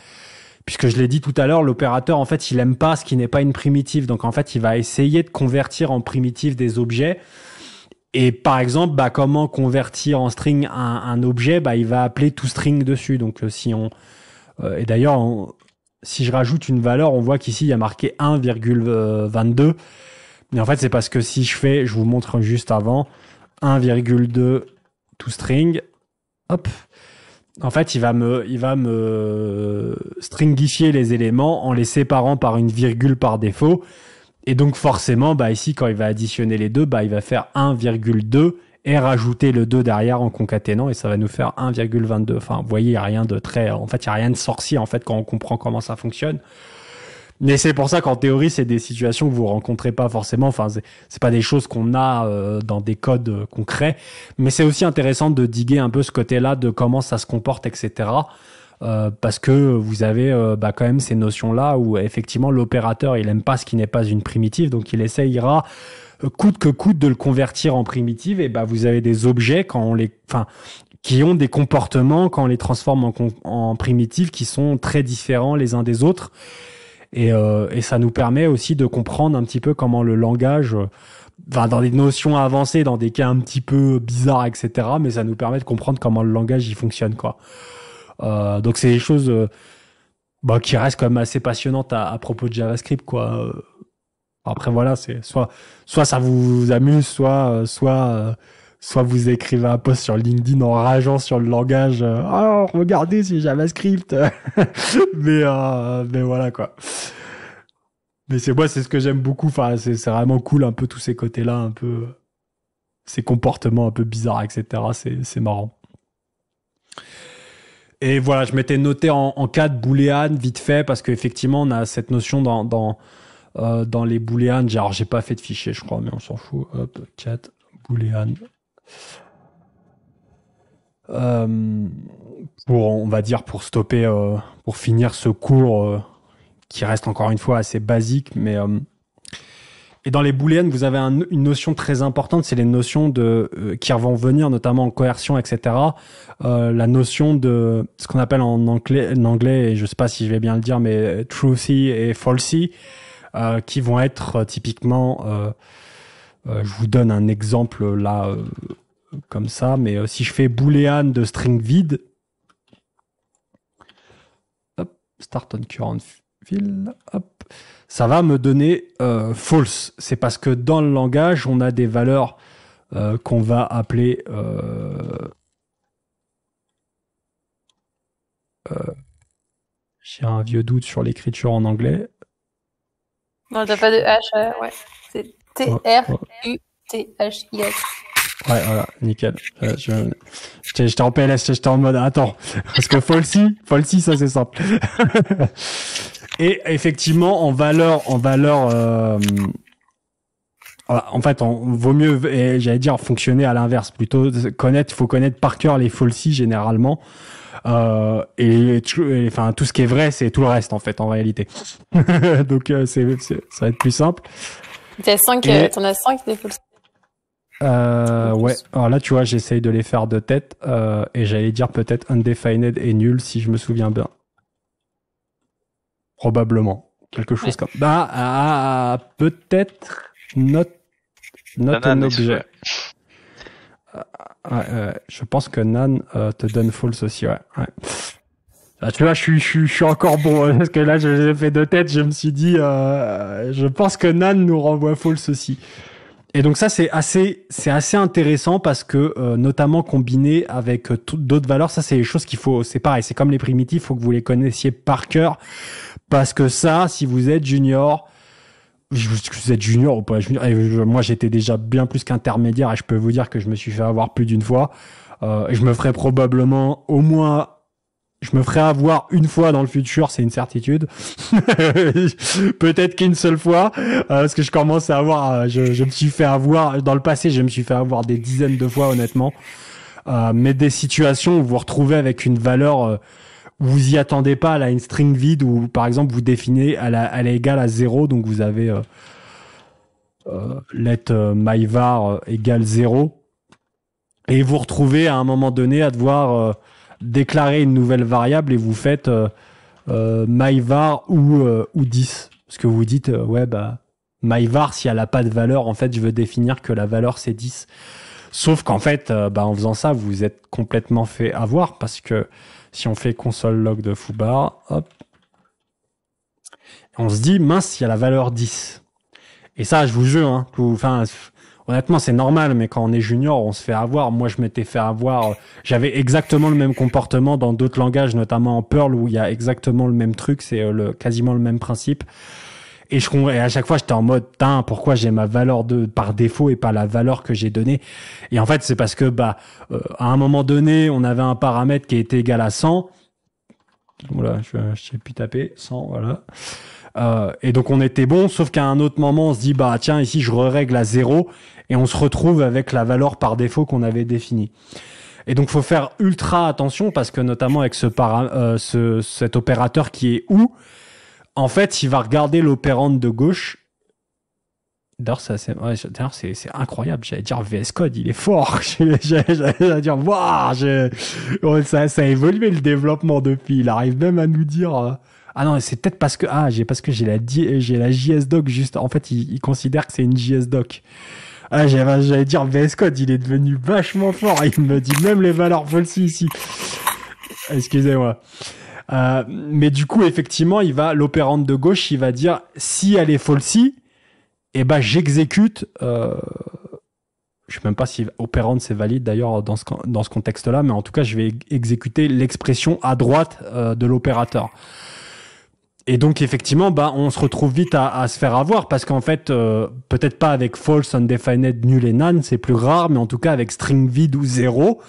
puisque je l'ai dit tout à l'heure, l'opérateur, en fait, il aime pas ce qui n'est pas une primitive. Donc, en fait, il va essayer de convertir en primitive des objets. Et par exemple, comment convertir en string un objet, il va appeler toString dessus. Donc, et d'ailleurs, si je rajoute une valeur, on voit qu'ici, il y a marqué 1,22. Mais en fait, c'est parce que si je vous montre juste avant, 1,2 toString, hop. En fait, il va me stringifier les éléments en les séparant par une virgule par défaut. Et donc, forcément, ici, quand il va additionner les deux, il va faire 1,2 et rajouter le 2 derrière en concaténant et ça va nous faire 1,22. Enfin, vous voyez, il n'y a rien de sorcier, en fait, quand on comprend comment ça fonctionne. Mais c'est pour ça qu'en théorie, c'est des situations que vous rencontrez pas forcément. Enfin, c'est pas des choses qu'on a dans des codes concrets. Mais c'est aussi intéressant de diguer un peu ce côté-là de comment ça se comporte, etc. Parce que vous avez quand même ces notions-là où effectivement l'opérateur il aime pas ce qui n'est pas une primitive, donc il essayera coûte que coûte de le convertir en primitive. Et vous avez des objets qui ont des comportements quand on les transforme en primitives qui sont très différents les uns des autres. Et ça nous permet aussi de comprendre un petit peu comment le langage, dans des notions avancées, dans des cas un petit peu bizarres, etc. Mais ça nous permet de comprendre comment le langage il fonctionne, quoi. Donc c'est des choses qui restent quand même assez passionnantes à propos de JavaScript, quoi. Après voilà, c'est soit ça vous amuse, soit vous écrivez un post sur LinkedIn en rageant sur le langage. Regardez, c'est JavaScript. mais voilà, quoi. Mais c'est ce que j'aime beaucoup. Enfin, c'est vraiment cool, un peu tous ces côtés-là, un peu ces comportements un peu bizarres, etc. C'est marrant. Et voilà, je m'étais noté en cas de booléan vite fait parce qu'effectivement, on a cette notion dans les booléans. Alors, j'ai pas fait de fichier, je crois, mais on s'en fout. Hop, cat booléan. Pour stopper, pour finir ce cours qui reste encore une fois assez basique, mais et dans les booléennes, vous avez une notion très importante, c'est les notions qui vont venir notamment en coercion, etc. La notion de ce qu'on appelle en anglais, et je sais pas si je vais bien le dire, mais truthy et falsy, qui vont être typiquement. Je vous donne un exemple là. Comme ça, mais si je fais boolean de string vide, hop, start on current field, hop, ça va me donner false. C'est parce que dans le langage, on a des valeurs qu'on va appeler j'ai un vieux doute sur l'écriture en anglais. Non, t'as pas de H, ouais. C'est T-R-U-T-H-I-H. Ouais, voilà, nickel. J'étais en PLS, j'étais en mode attends, parce que falsy, ça c'est simple. Et effectivement, en valeur, en fait, vaut mieux, et j'allais dire fonctionner à l'inverse, plutôt faut connaître par cœur les falsy généralement. Et enfin tout ce qui est vrai, c'est tout le reste en fait en réalité. Donc ça va être plus simple. T'en as 5 des falsy. Ouais. Alors là, tu vois, j'essaye de les faire de tête, et j'allais dire peut-être undefined et nul si je me souviens bien. Probablement. Quelque chose comme. Peut-être not an objet. Je pense que nan te donne false aussi, ouais. Là, tu vois, je suis encore bon, parce que là, j'ai fait de tête, je me suis dit, je pense que nan nous renvoie false aussi. Et donc ça c'est assez intéressant parce que notamment combiné avec d'autres valeurs, ça c'est les choses c'est pareil, c'est comme les primitives, faut que vous les connaissiez par cœur parce que ça, si vous êtes junior ou pas junior, moi j'étais déjà bien plus qu'intermédiaire et je peux vous dire que je me suis fait avoir plus d'une fois et je me ferai probablement je me ferai avoir une fois dans le futur, c'est une certitude. Peut-être qu'une seule fois, parce que je commence à avoir, je me suis fait avoir, dans le passé, je me suis fait avoir des dizaines de fois, honnêtement. Mais des situations où vous vous retrouvez avec une valeur, où vous y attendez pas, elle a une string vide, où par exemple vous définissez, elle est égale à 0, donc vous avez let myvar égale 0. Et vous retrouvez à un moment donné à devoir déclarer une nouvelle variable et vous faites myvar ou 10 parce que vous dites myvar si elle a pas de valeur en fait je veux définir que la valeur c'est 10 sauf qu'en fait en faisant ça vous êtes complètement fait avoir parce que si on fait console log de foobar hop on se dit mince il y a la valeur 10 Et ça, je vous jure, hein, honnêtement, c'est normal, mais quand on est junior, on se fait avoir. Moi, je m'étais fait avoir. J'avais exactement le même comportement dans d'autres langages, notamment en Perl, où il y a exactement le même truc. C'est quasiment le même principe. Et à chaque fois, j'étais en mode, pourquoi j'ai ma valeur par défaut et pas la valeur que j'ai donnée. Et en fait, c'est parce que, à un moment donné, on avait un paramètre qui était égal à 100. Voilà, je sais plus taper 100, voilà. Et donc on était bon, sauf qu'à un autre moment, on se dit, tiens, ici, je règle à 0 et on se retrouve avec la valeur par défaut qu'on avait définie. Et donc, faut faire ultra attention parce que notamment avec cet opérateur qui est où, en fait, il va regarder l'opérande de gauche. D'ailleurs, c'est incroyable. J'allais dire VS Code, il est fort. J'allais dire, waouh, ça a évolué le développement depuis. Il arrive même à nous dire. Ah non, c'est peut-être parce que j'ai la JSDoc juste. En fait, il considère que c'est une JSDoc. J'allais dire VS Code, il est devenu vachement fort. Il me dit même les valeurs falsies ici. Excusez-moi. Mais du coup, effectivement, l'opérande de gauche, il va dire si elle est falsie, j'exécute. Je sais même pas si opérande c'est valide d'ailleurs dans ce contexte-là, mais en tout cas, je vais exécuter l'expression à droite de l'opérateur. Et donc effectivement, on se retrouve vite à se faire avoir parce qu'en fait, peut-être pas avec false, undefined, nul et none, c'est plus rare, mais en tout cas avec string vide ou 0,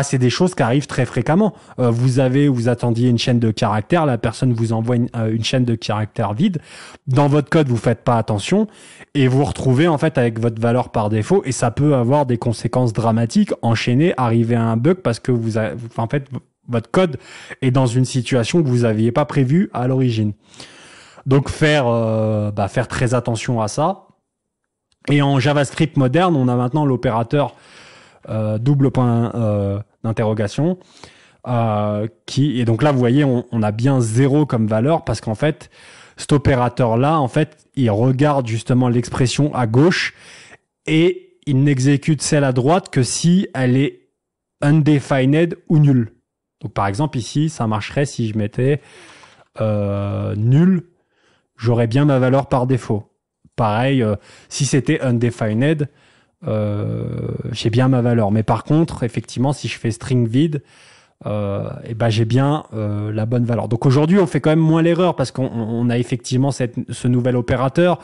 c'est des choses qui arrivent très fréquemment. Vous attendiez une chaîne de caractères, la personne vous envoie une chaîne de caractères vide. Dans votre code, vous faites pas attention et vous vous retrouvez en fait avec votre valeur par défaut et ça peut avoir des conséquences dramatiques, enchaîner, arriver à un bug parce que votre code est dans une situation que vous aviez pas prévue à l'origine. Donc faire très attention à ça. Et en JavaScript moderne, on a maintenant l'opérateur double point d'interrogation et donc là vous voyez on a bien 0 comme valeur parce qu'en fait cet opérateur là en fait il regarde justement l'expression à gauche et il n'exécute celle à droite que si elle est undefined ou nulle. Donc par exemple ici ça marcherait si je mettais nul, j'aurais bien ma valeur par défaut. Pareil si c'était undefined, j'ai bien ma valeur. Mais par contre, effectivement, si je fais string vide, j'ai bien la bonne valeur. Donc aujourd'hui, on fait quand même moins l'erreur parce qu'on a effectivement ce nouvel opérateur.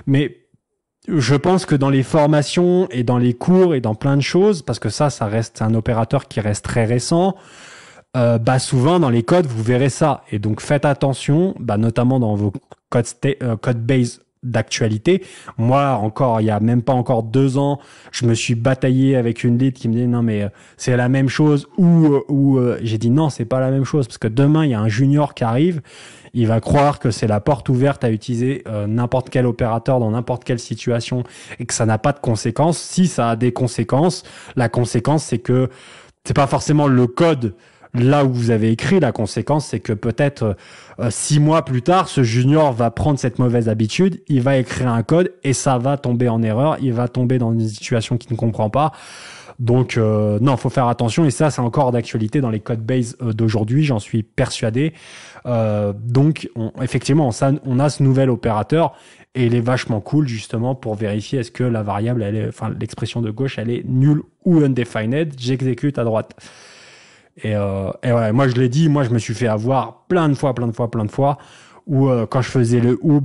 Mais je pense que dans les formations et dans les cours et dans plein de choses, parce que ça reste un opérateur qui reste très récent, souvent dans les codes, vous verrez ça. Et donc faites attention, notamment dans vos code base d'actualité. Moi, il y a même pas encore 2 ans, je me suis bataillé avec une lead qui me dit non mais c'est la même chose ou j'ai dit non, c'est pas la même chose parce que demain il y a un junior qui arrive, il va croire que c'est la porte ouverte à utiliser n'importe quel opérateur dans n'importe quelle situation et que ça n'a pas de conséquences. Si ça a des conséquences, la conséquence c'est que c'est pas forcément le code là où vous avez écrit, la conséquence, c'est que peut-être 6 mois plus tard, ce junior va prendre cette mauvaise habitude, il va écrire un code et ça va tomber en erreur, il va tomber dans une situation qu'il ne comprend pas. Donc non, faut faire attention et ça, c'est encore d'actualité dans les codebases d'aujourd'hui, j'en suis persuadé. Donc effectivement, on a ce nouvel opérateur et il est vachement cool justement pour vérifier est-ce que la variable, l'expression de gauche, elle est nulle ou undefined. J'exécute à droite. Et ouais, moi je l'ai dit, moi je me suis fait avoir plein de fois, où quand je faisais le ou,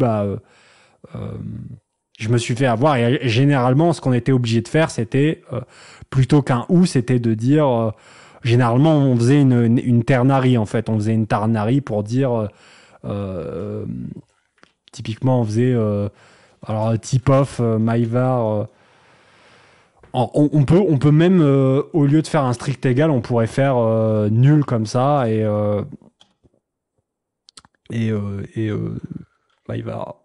je me suis fait avoir et généralement ce qu'on était obligé de faire c'était plutôt qu'un ou, c'était de dire généralement on faisait une ternary en fait, on faisait une ternary pour dire typiquement on faisait alors tip of myvar. On peut même au lieu de faire un strict égal, on pourrait faire nul comme ça et myvar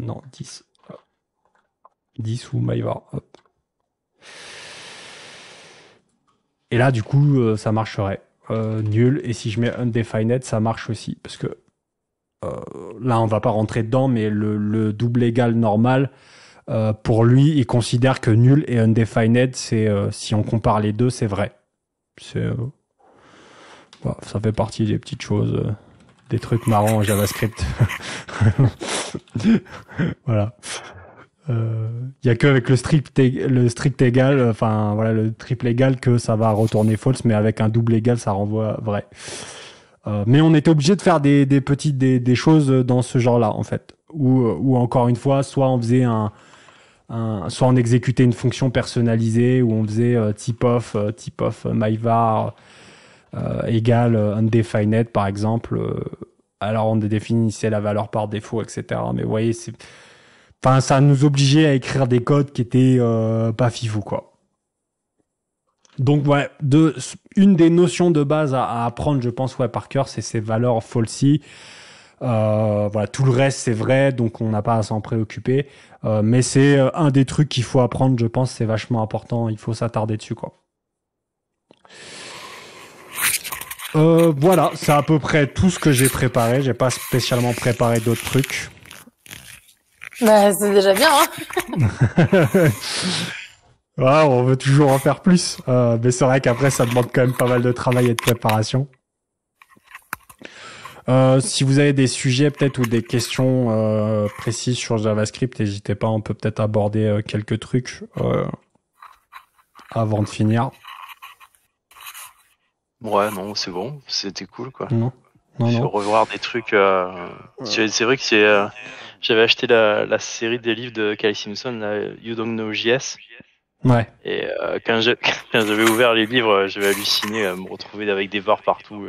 non 10 ou myvar. Hop. Et là du coup ça marcherait nul et si je mets undefined ça marche aussi parce que là on va pas rentrer dedans mais le double égal normal. Pour lui, il considère que nul et undefined, c'est si on compare les deux, c'est vrai. Ça fait partie des petites choses des trucs marrants en JavaScript. Voilà. Il y a que avec le strict égal, enfin voilà, le triple égal que ça va retourner false, mais avec un double égal ça renvoie vrai. Mais on était obligé de faire des petites des choses dans ce genre-là en fait, où encore une fois, soit on faisait soit on exécutait une fonction personnalisée, où on faisait type of myvar égale undefined par exemple. Alors on définissait la valeur par défaut, etc. Mais vous voyez, ça nous obligeait à écrire des codes qui étaient pas fifou, quoi. Donc ouais, une des notions de base à apprendre, je pense, par cœur, c'est ces valeurs falsy. Voilà, tout le reste c'est vrai, donc on n'a pas à s'en préoccuper. Mais c'est un des trucs qu'il faut apprendre, je pense, c'est vachement important. Il faut s'attarder dessus, quoi. Voilà, c'est à peu près tout ce que j'ai préparé. J'ai pas spécialement préparé d'autres trucs. Bah, c'est déjà bien, hein. Ouais, on veut toujours en faire plus. Mais c'est vrai qu'après, ça demande quand même pas mal de travail et de préparation. Si vous avez des sujets peut-être ou des questions précises sur JavaScript, n'hésitez pas, on peut peut-être aborder quelques trucs avant de finir. Ouais, non, c'est bon, c'était cool, quoi. Non. Revoir des trucs. C'est vrai que j'avais acheté la série des livres de Kyle Simpson, là, You Don't Know JS. Ouais. Et quand j'avais ouvert les livres, j'avais halluciné à me retrouver avec des var partout.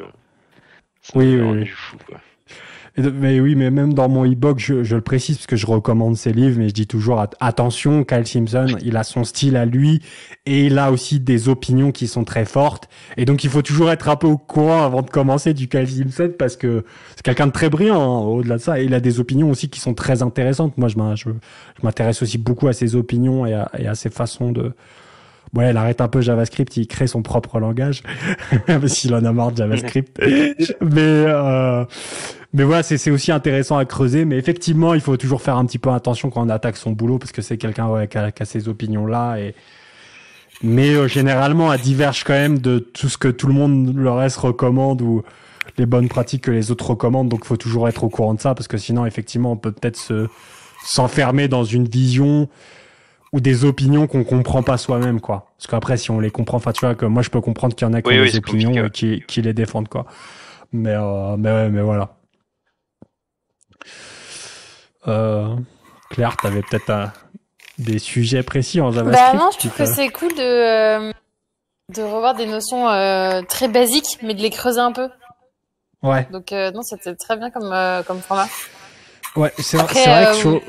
Oui. Du fou, quoi. Mais même dans mon e-book, je le précise parce que je recommande ses livres, mais je dis toujours attention, Kyle Simpson, il a son style à lui et il a aussi des opinions qui sont très fortes. Et donc, il faut toujours être un peu au courant avant de commencer du Kyle Simpson parce que c'est quelqu'un de très brillant, hein, au-delà de ça. Et il a des opinions aussi qui sont très intéressantes. Moi, je m'intéresse aussi beaucoup à ses opinions et à ses façons de... Ouais, il arrête un peu JavaScript, il crée son propre langage, parce qu'il en a marre de JavaScript. Mais voilà, c'est aussi intéressant à creuser. Mais effectivement, il faut toujours faire un petit peu attention quand on attaque son boulot, parce que c'est quelqu'un qui a ces opinions-là. Mais généralement, elle diverge quand même de tout ce que tout le monde le reste recommande ou les bonnes pratiques que les autres recommandent. Donc, il faut toujours être au courant de ça, parce que sinon, effectivement, on peut peut-être s'enfermer dans une vision ou des opinions qu'on comprend pas soi-même, quoi. Parce qu'après, si on les comprend, enfin, tu vois, que moi, je peux comprendre qu'il y en a qui ont des opinions et qui les défendent, quoi. Mais voilà. Claire, t'avais peut-être des sujets précis en JavaScript? Bah non, je trouve que c'est cool de revoir des notions très basiques, mais de les creuser un peu. Ouais. Donc non, c'était très bien comme format. Ouais, c'est vrai que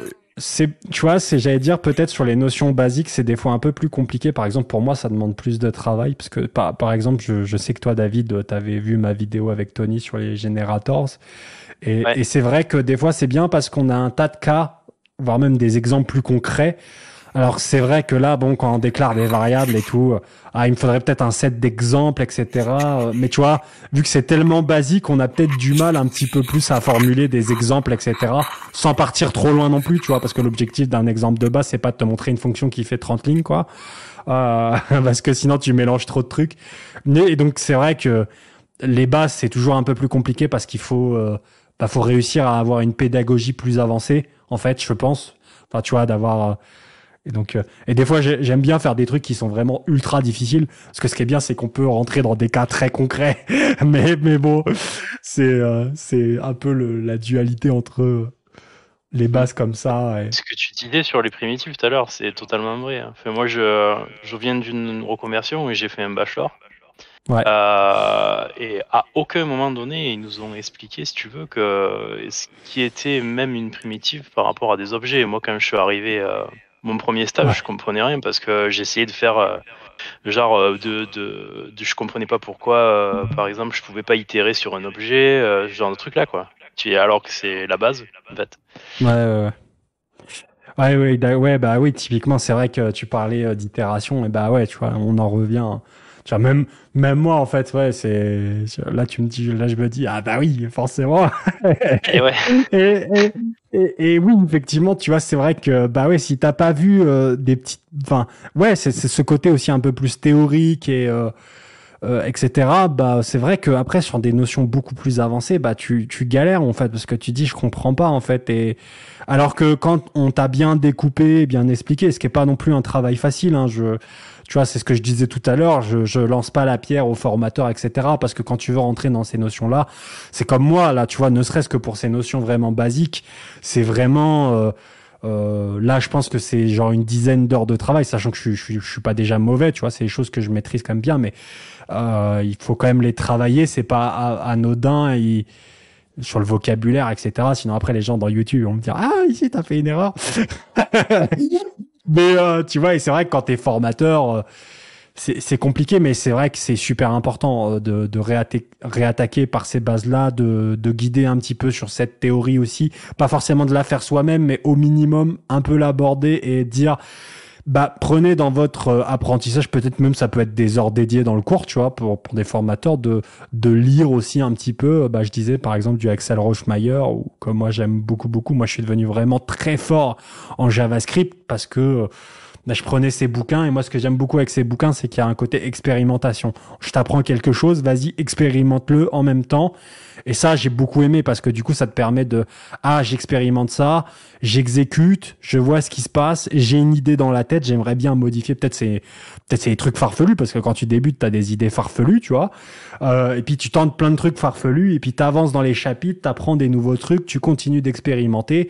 tu vois, j'allais dire peut-être sur les notions basiques, c'est des fois un peu plus compliqué. Par exemple, pour moi, ça demande plus de travail parce que par exemple, je sais que toi, David, t'avais vu ma vidéo avec Tony sur les generators et c'est vrai que des fois, c'est bien parce qu'on a un tas de cas, voire même des exemples plus concrets. Alors c'est vrai que là, bon, quand on déclare des variables et tout, il me faudrait peut-être un set d'exemples, etc. Mais tu vois, vu que c'est tellement basique, on a peut-être du mal un petit peu plus à formuler des exemples, etc. Sans partir trop loin non plus, tu vois, parce que l'objectif d'un exemple de base, c'est pas de te montrer une fonction qui fait 30 lignes, quoi. Parce que sinon tu mélanges trop de trucs. Et donc c'est vrai que les bases, c'est toujours un peu plus compliqué parce qu'il faut réussir à avoir une pédagogie plus avancée, en fait, je pense. Enfin, tu vois, d'avoir... Et des fois, j'aime bien faire des trucs qui sont vraiment ultra difficiles, parce que ce qui est bien, c'est qu'on peut rentrer dans des cas très concrets. mais bon, c'est un peu la dualité entre les bases comme ça. Ce que tu disais sur les primitives tout à l'heure, c'est totalement vrai. Enfin, moi, je viens d'une reconversion et j'ai fait un bachelor. Ouais. Et à aucun moment donné, ils nous ont expliqué, si tu veux, que ce qui était même une primitive par rapport à des objets. Et moi, quand je suis arrivé... mon premier stage, je comprenais rien parce que j'essayais de faire je comprenais pas pourquoi, par exemple, je pouvais pas itérer sur un objet, ce genre de truc là, quoi. Alors que c'est la base, en fait. Ouais, bah oui, typiquement, c'est vrai que tu parlais d'itération et bah ouais, tu vois, on en revient. Tu vois, même moi, en fait, ouais, là, je me dis, ah bah oui, forcément. Et ouais. Et oui, effectivement, tu vois, c'est vrai que, bah ouais, si t'as pas vu des petites, enfin, ouais, c'est ce côté aussi un peu plus théorique et etc. Bah c'est vrai que après sur des notions beaucoup plus avancées, bah tu galères en fait parce que tu dis je comprends pas en fait. Et alors que quand on t'a bien découpé, bien expliqué, ce qui est pas non plus un travail facile, hein, tu vois, c'est ce que je disais tout à l'heure, je lance pas la pierre aux formateurs, etc. Parce que quand tu veux rentrer dans ces notions-là, c'est comme moi, là, tu vois, ne serait-ce que pour ces notions vraiment basiques, c'est vraiment... là, je pense que c'est genre une dizaine d'heures de travail, sachant que je suis pas déjà mauvais, tu vois, c'est des choses que je maîtrise quand même bien, mais il faut quand même les travailler, c'est pas anodin sur le vocabulaire, etc. Sinon après les gens dans YouTube vont me dire ah ici t'as fait une erreur. Mais tu vois, et c'est vrai que quand t'es formateur, c'est compliqué, mais c'est vrai que c'est super important de réattaquer par ces bases-là, de guider un petit peu sur cette théorie aussi, pas forcément de la faire soi-même, mais au minimum un peu l'aborder et dire bah prenez dans votre apprentissage, peut-être même ça peut être des heures dédiées dans le cours, tu vois, pour des formateurs de lire aussi un petit peu, bah je disais par exemple du Axel Rochemayer, ou comme moi j'aime beaucoup, moi je suis devenu vraiment très fort en JavaScript parce que bah, je prenais ces bouquins, et moi ce que j'aime beaucoup avec ces bouquins, c'est qu'il y a un côté expérimentation. Je t'apprends quelque chose, vas-y, expérimente-le en même temps. Et ça, j'ai beaucoup aimé parce que du coup, ça te permet j'expérimente ça, j'exécute, je vois ce qui se passe, j'ai une idée dans la tête, j'aimerais bien modifier. Peut-être c'est des trucs farfelus parce que quand tu débutes, t'as des idées farfelues, tu vois. Et puis tu tentes plein de trucs farfelus et puis t'avances dans les chapitres, t'apprends des nouveaux trucs, tu continues d'expérimenter.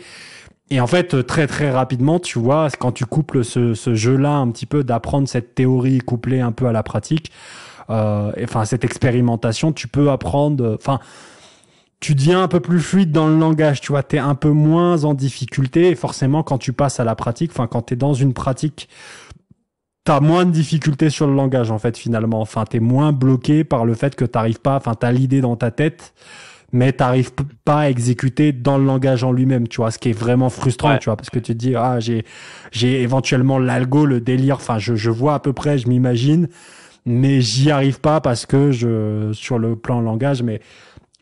Et en fait, très très rapidement, tu vois, quand tu couples ce jeu-là un petit peu, d'apprendre cette théorie couplée un peu à la pratique, enfin cette expérimentation, tu peux apprendre, enfin, tu deviens un peu plus fluide dans le langage, tu vois, t'es un peu moins en difficulté. Et forcément, quand tu passes à la pratique, enfin, quand t'es dans une pratique, t'as moins de difficultés sur le langage, en fait, finalement. Enfin, t'es moins bloqué par le fait que t'arrives pas, enfin, t'as l'idée dans ta tête, mais t'arrives pas à exécuter dans le langage en lui-même, tu vois, ce qui est vraiment frustrant, tu vois, parce que tu te dis, ah, j'ai éventuellement l'algo, le délire, enfin, je vois à peu près, je m'imagine, mais j'y arrive pas parce que sur le plan langage, mais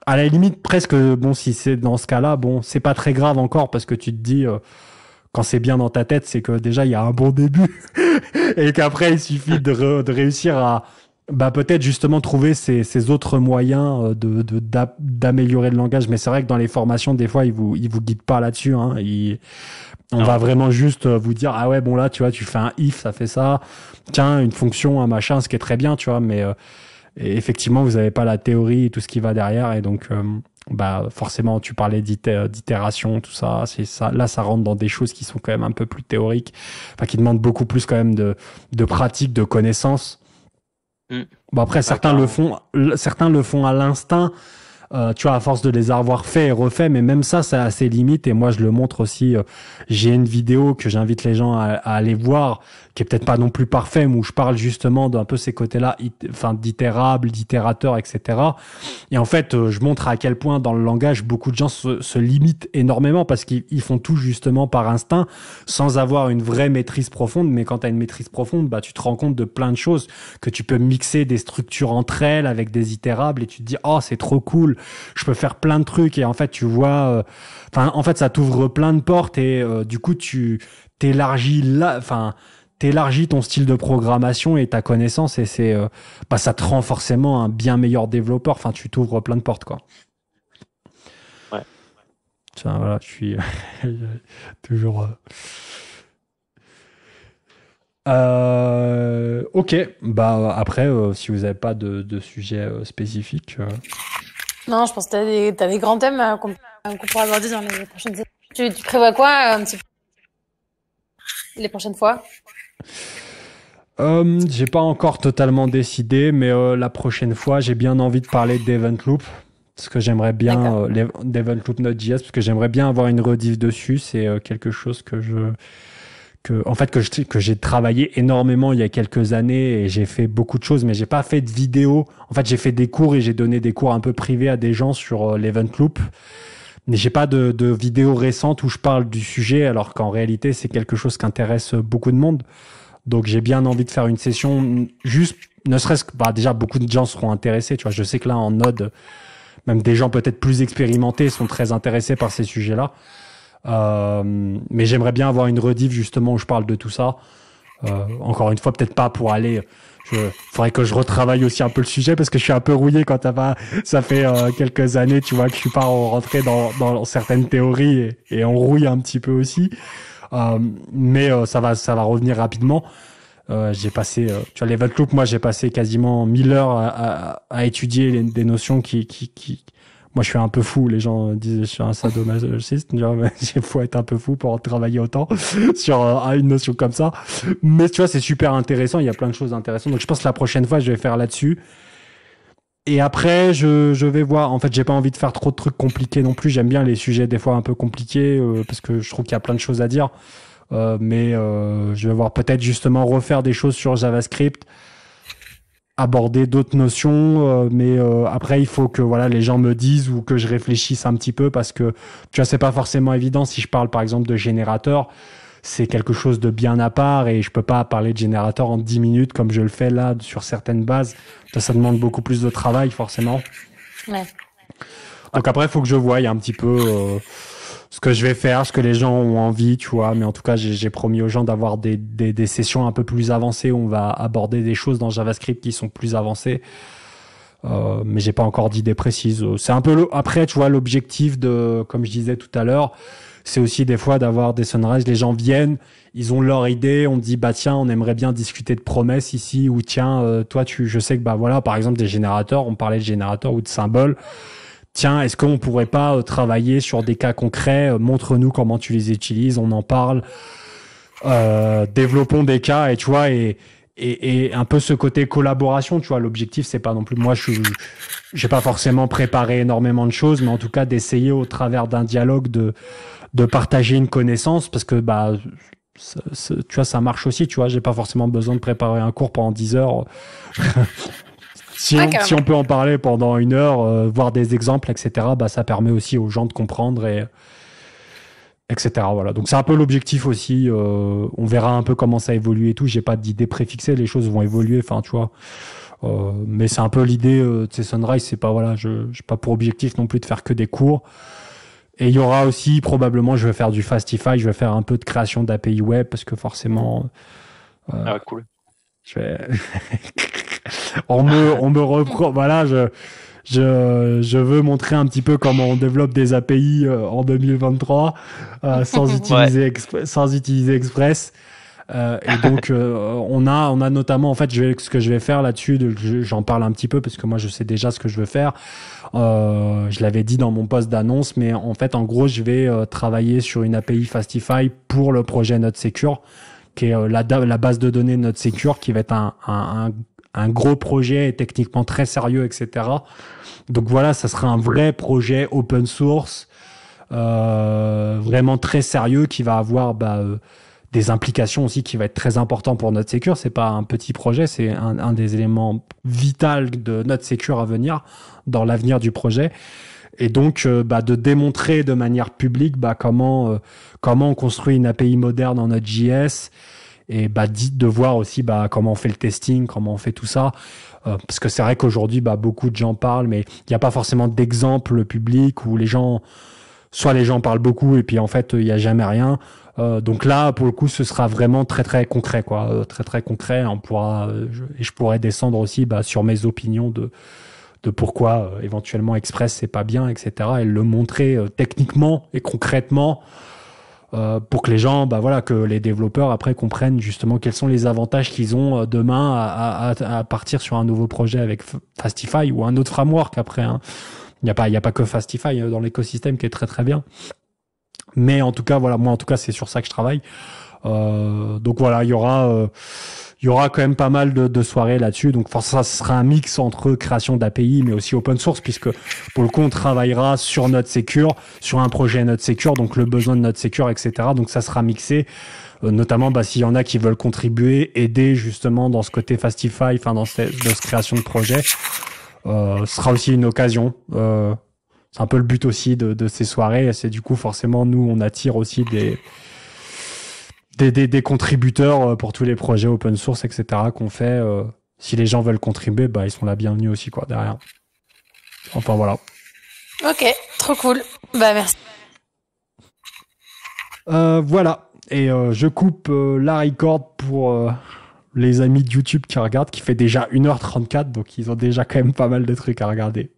à la limite, presque, bon, si c'est dans ce cas-là, bon, c'est pas très grave encore parce que tu te dis, quand c'est bien dans ta tête, c'est que déjà, il y a un bon début et qu'après, il suffit de réussir à, bah, peut-être justement trouver ces autres moyens d'améliorer le langage. Mais c'est vrai que dans les formations, des fois, ils vous guident pas là-dessus, hein. On va vraiment juste vous dire, ah ouais, bon, là, tu vois, tu fais un if, ça fait ça. Tiens, une fonction, un machin, ce qui est très bien, tu vois, mais, et effectivement, vous avez pas la théorie et tout ce qui va derrière, et donc bah forcément, tu parlais d'itération, tout ça, c'est ça. Là, ça rentre dans des choses qui sont quand même un peu plus théoriques, enfin qui demandent beaucoup plus quand même de pratique, de connaissances. Bon après, certains le font à l'instinct. Tu vois, à force de les avoir fait et refait, mais même ça, ça a ses limites. Et moi, je le montre aussi. J'ai une vidéo que j'invite les gens à aller voir, qui est peut-être pas non plus parfait, mais où je parle justement d'un peu ces côtés-là, enfin, d'itérable, d'itérateur, etc. Et en fait, je montre à quel point dans le langage, beaucoup de gens se limitent énormément parce qu'ils font tout justement par instinct, sans avoir une vraie maîtrise profonde. Mais quand tu as une maîtrise profonde, bah, tu te rends compte de plein de choses, que tu peux mixer des structures entre elles avec des itérables, et tu te dis, oh, c'est trop cool. Je peux faire plein de trucs, et en fait tu vois, en fait ça t'ouvre plein de portes, et du coup tu t'élargis ton style de programmation et ta connaissance, et c'est bah ça te rend forcément un bien meilleur développeur. Enfin, tu t'ouvres plein de portes, quoi. Ouais. Tiens, voilà, je suis toujours. Ok, bah après, si vous n'avez pas de sujet spécifique. Non, je pense que t'as des grands thèmes qu'on pourra aborder dans les prochaines semaines. Tu prévois quoi un petit peu les prochaines fois? J'ai pas encore totalement décidé, mais la prochaine fois, j'ai bien envie de parler d'Event Loop, parce que j'aimerais bien d'Event Loop Node.js, parce que j'aimerais bien avoir une rediff dessus. C'est quelque chose que j'ai travaillé énormément il y a quelques années, et j'ai fait beaucoup de choses, mais j'ai pas fait de vidéos. En fait, j'ai fait des cours, et j'ai donné des cours un peu privés à des gens sur l'Event Loop. Mais j'ai pas de vidéos récentes où je parle du sujet, alors qu'en réalité, c'est quelque chose qui intéresse beaucoup de monde. Donc, j'ai bien envie de faire une session juste, ne serait-ce que, bah, déjà, beaucoup de gens seront intéressés. Tu vois, je sais que là, en Node, même des gens peut-être plus expérimentés sont très intéressés par ces sujets-là. Mais j'aimerais bien avoir une rediff justement où je parle de tout ça. Encore une fois, peut-être pas pour aller faudrait que je retravaille aussi un peu le sujet parce que je suis un peu rouillé quand ça fait quelques années, tu vois, que je suis pas rentré dans certaines théories et on rouille un petit peu aussi. Mais ça va revenir rapidement. J'ai passé, tu vois, l'Event Loop, moi j'ai passé quasiment 1000 heures à étudier des notions qui moi je suis un peu fou, les gens disent je suis un sadomasochiste, il faut être un peu fou pour travailler autant sur une notion comme ça. Mais tu vois, c'est super intéressant, il y a plein de choses intéressantes. Donc je pense que la prochaine fois je vais faire là-dessus. Et après je vais voir, en fait j'ai pas envie de faire trop de trucs compliqués non plus, j'aime bien les sujets des fois un peu compliqués parce que je trouve qu'il y a plein de choses à dire. Mais je vais voir peut-être justement refaire des choses sur JavaScript, aborder d'autres notions, mais après il faut que voilà les gens me disent ou que je réfléchisse un petit peu parce que tu vois c'est pas forcément évident. Si je parle par exemple de générateur, c'est quelque chose de bien à part et je peux pas parler de générateur en 10 minutes comme je le fais là sur certaines bases. Ça demande beaucoup plus de travail forcément. Ouais. Donc après il faut que je voie un petit peu ce que je vais faire, ce que les gens ont envie, tu vois. Mais en tout cas, j'ai promis aux gens d'avoir des sessions un peu plus avancées où on va aborder des choses dans JavaScript qui sont plus avancées. Mais j'ai pas encore d'idée précise. C'est un peu après, tu vois, l'objectif de, comme je disais tout à l'heure, c'est aussi des fois d'avoir des sunrise. Les gens viennent, ils ont leur idée, on dit bah tiens, on aimerait bien discuter de promesses ici ou tiens, toi je sais que bah voilà, par exemple des générateurs, on parlait de générateurs ou de symboles. Tiens, est-ce qu'on pourrait pas travailler sur des cas concrets, montre-nous comment tu les utilises, on en parle, développons des cas et tu vois et un peu ce côté collaboration, tu vois. L'objectif c'est pas non plus moi j'ai pas forcément préparé énormément de choses, mais en tout cas d'essayer au travers d'un dialogue de partager une connaissance parce que bah tu vois ça marche aussi, tu vois. J'ai pas forcément besoin de préparer un cours pendant 10 heures. Si on peut en parler pendant 1 heure, voir des exemples, etc., bah, ça permet aussi aux gens de comprendre etc. Voilà. Donc, c'est un peu l'objectif aussi. On verra un peu comment ça évolue et tout. J'ai pas d'idée préfixée. Les choses vont évoluer. Enfin, tu vois. Mais c'est un peu l'idée de ces Sunrise. C'est pas, voilà, j'ai pas pour objectif non plus de faire que des cours. Et il y aura aussi, probablement, je vais faire du Fastify. Je vais faire un peu de création d'API web parce que forcément, cool. Je vais... on me reprend. Voilà, je veux montrer un petit peu comment on développe des API en 2023 sans utiliser sans utiliser Express. Et donc on a notamment en fait ce que je vais faire là-dessus. J'en parle un petit peu parce que moi je sais déjà ce que je veux faire. Je l'avais dit dans mon post d'annonce, mais en fait en gros je vais travailler sur une API Fastify pour le projet NodeSecure, qui est la base de données NodeSecure, qui va être un gros projet et techniquement très sérieux, etc. Donc voilà, ça sera un vrai projet open source, vraiment très sérieux, qui va avoir des implications aussi, qui va être très important pour NodeSecure. C'est pas un petit projet, c'est un des éléments vitaux de NodeSecure à venir, dans l'avenir du projet. Et donc, de démontrer de manière publique comment on construit une API moderne en Node.js, et de voir aussi comment on fait le testing, comment on fait tout ça. Parce que c'est vrai qu'aujourd'hui, beaucoup de gens parlent, mais il n'y a pas forcément d'exemple public où les gens parlent beaucoup et puis en fait, il n'y a jamais rien. Donc là, pour le coup, ce sera vraiment très très concret, quoi. Très très concret. Je pourrais descendre aussi sur mes opinions de pourquoi éventuellement Express c'est pas bien, etc. Et le montrer techniquement et concrètement pour que les gens, que les développeurs après comprennent justement quels sont les avantages qu'ils ont demain à partir sur un nouveau projet avec Fastify ou un autre framework après. Hein. Il y a pas que Fastify dans l'écosystème qui est très très bien. Mais en tout cas, voilà, moi en tout cas c'est sur ça que je travaille. Donc voilà, il y aura quand même pas mal de soirées là-dessus. Donc ça sera un mix entre création d'API mais aussi open source, puisque pour le coup on travaillera sur NodeSecure, sur un projet NodeSecure, donc le besoin de NodeSecure, etc. Donc ça sera mixé, notamment s'il y en a qui veulent contribuer, aider justement dans ce côté Fastify, enfin dans cette création de projet. Ce sera aussi une occasion. C'est un peu le but aussi de ces soirées. C'est du coup forcément nous on attire aussi des contributeurs pour tous les projets open source, etc. qu'on fait. Si les gens veulent contribuer, ils sont la bienvenue aussi, quoi, derrière. Enfin, voilà. Ok, trop cool. Merci. Voilà. Et je coupe la record les amis de YouTube qui regardent, qui fait déjà 1h34, donc ils ont déjà quand même pas mal de trucs à regarder.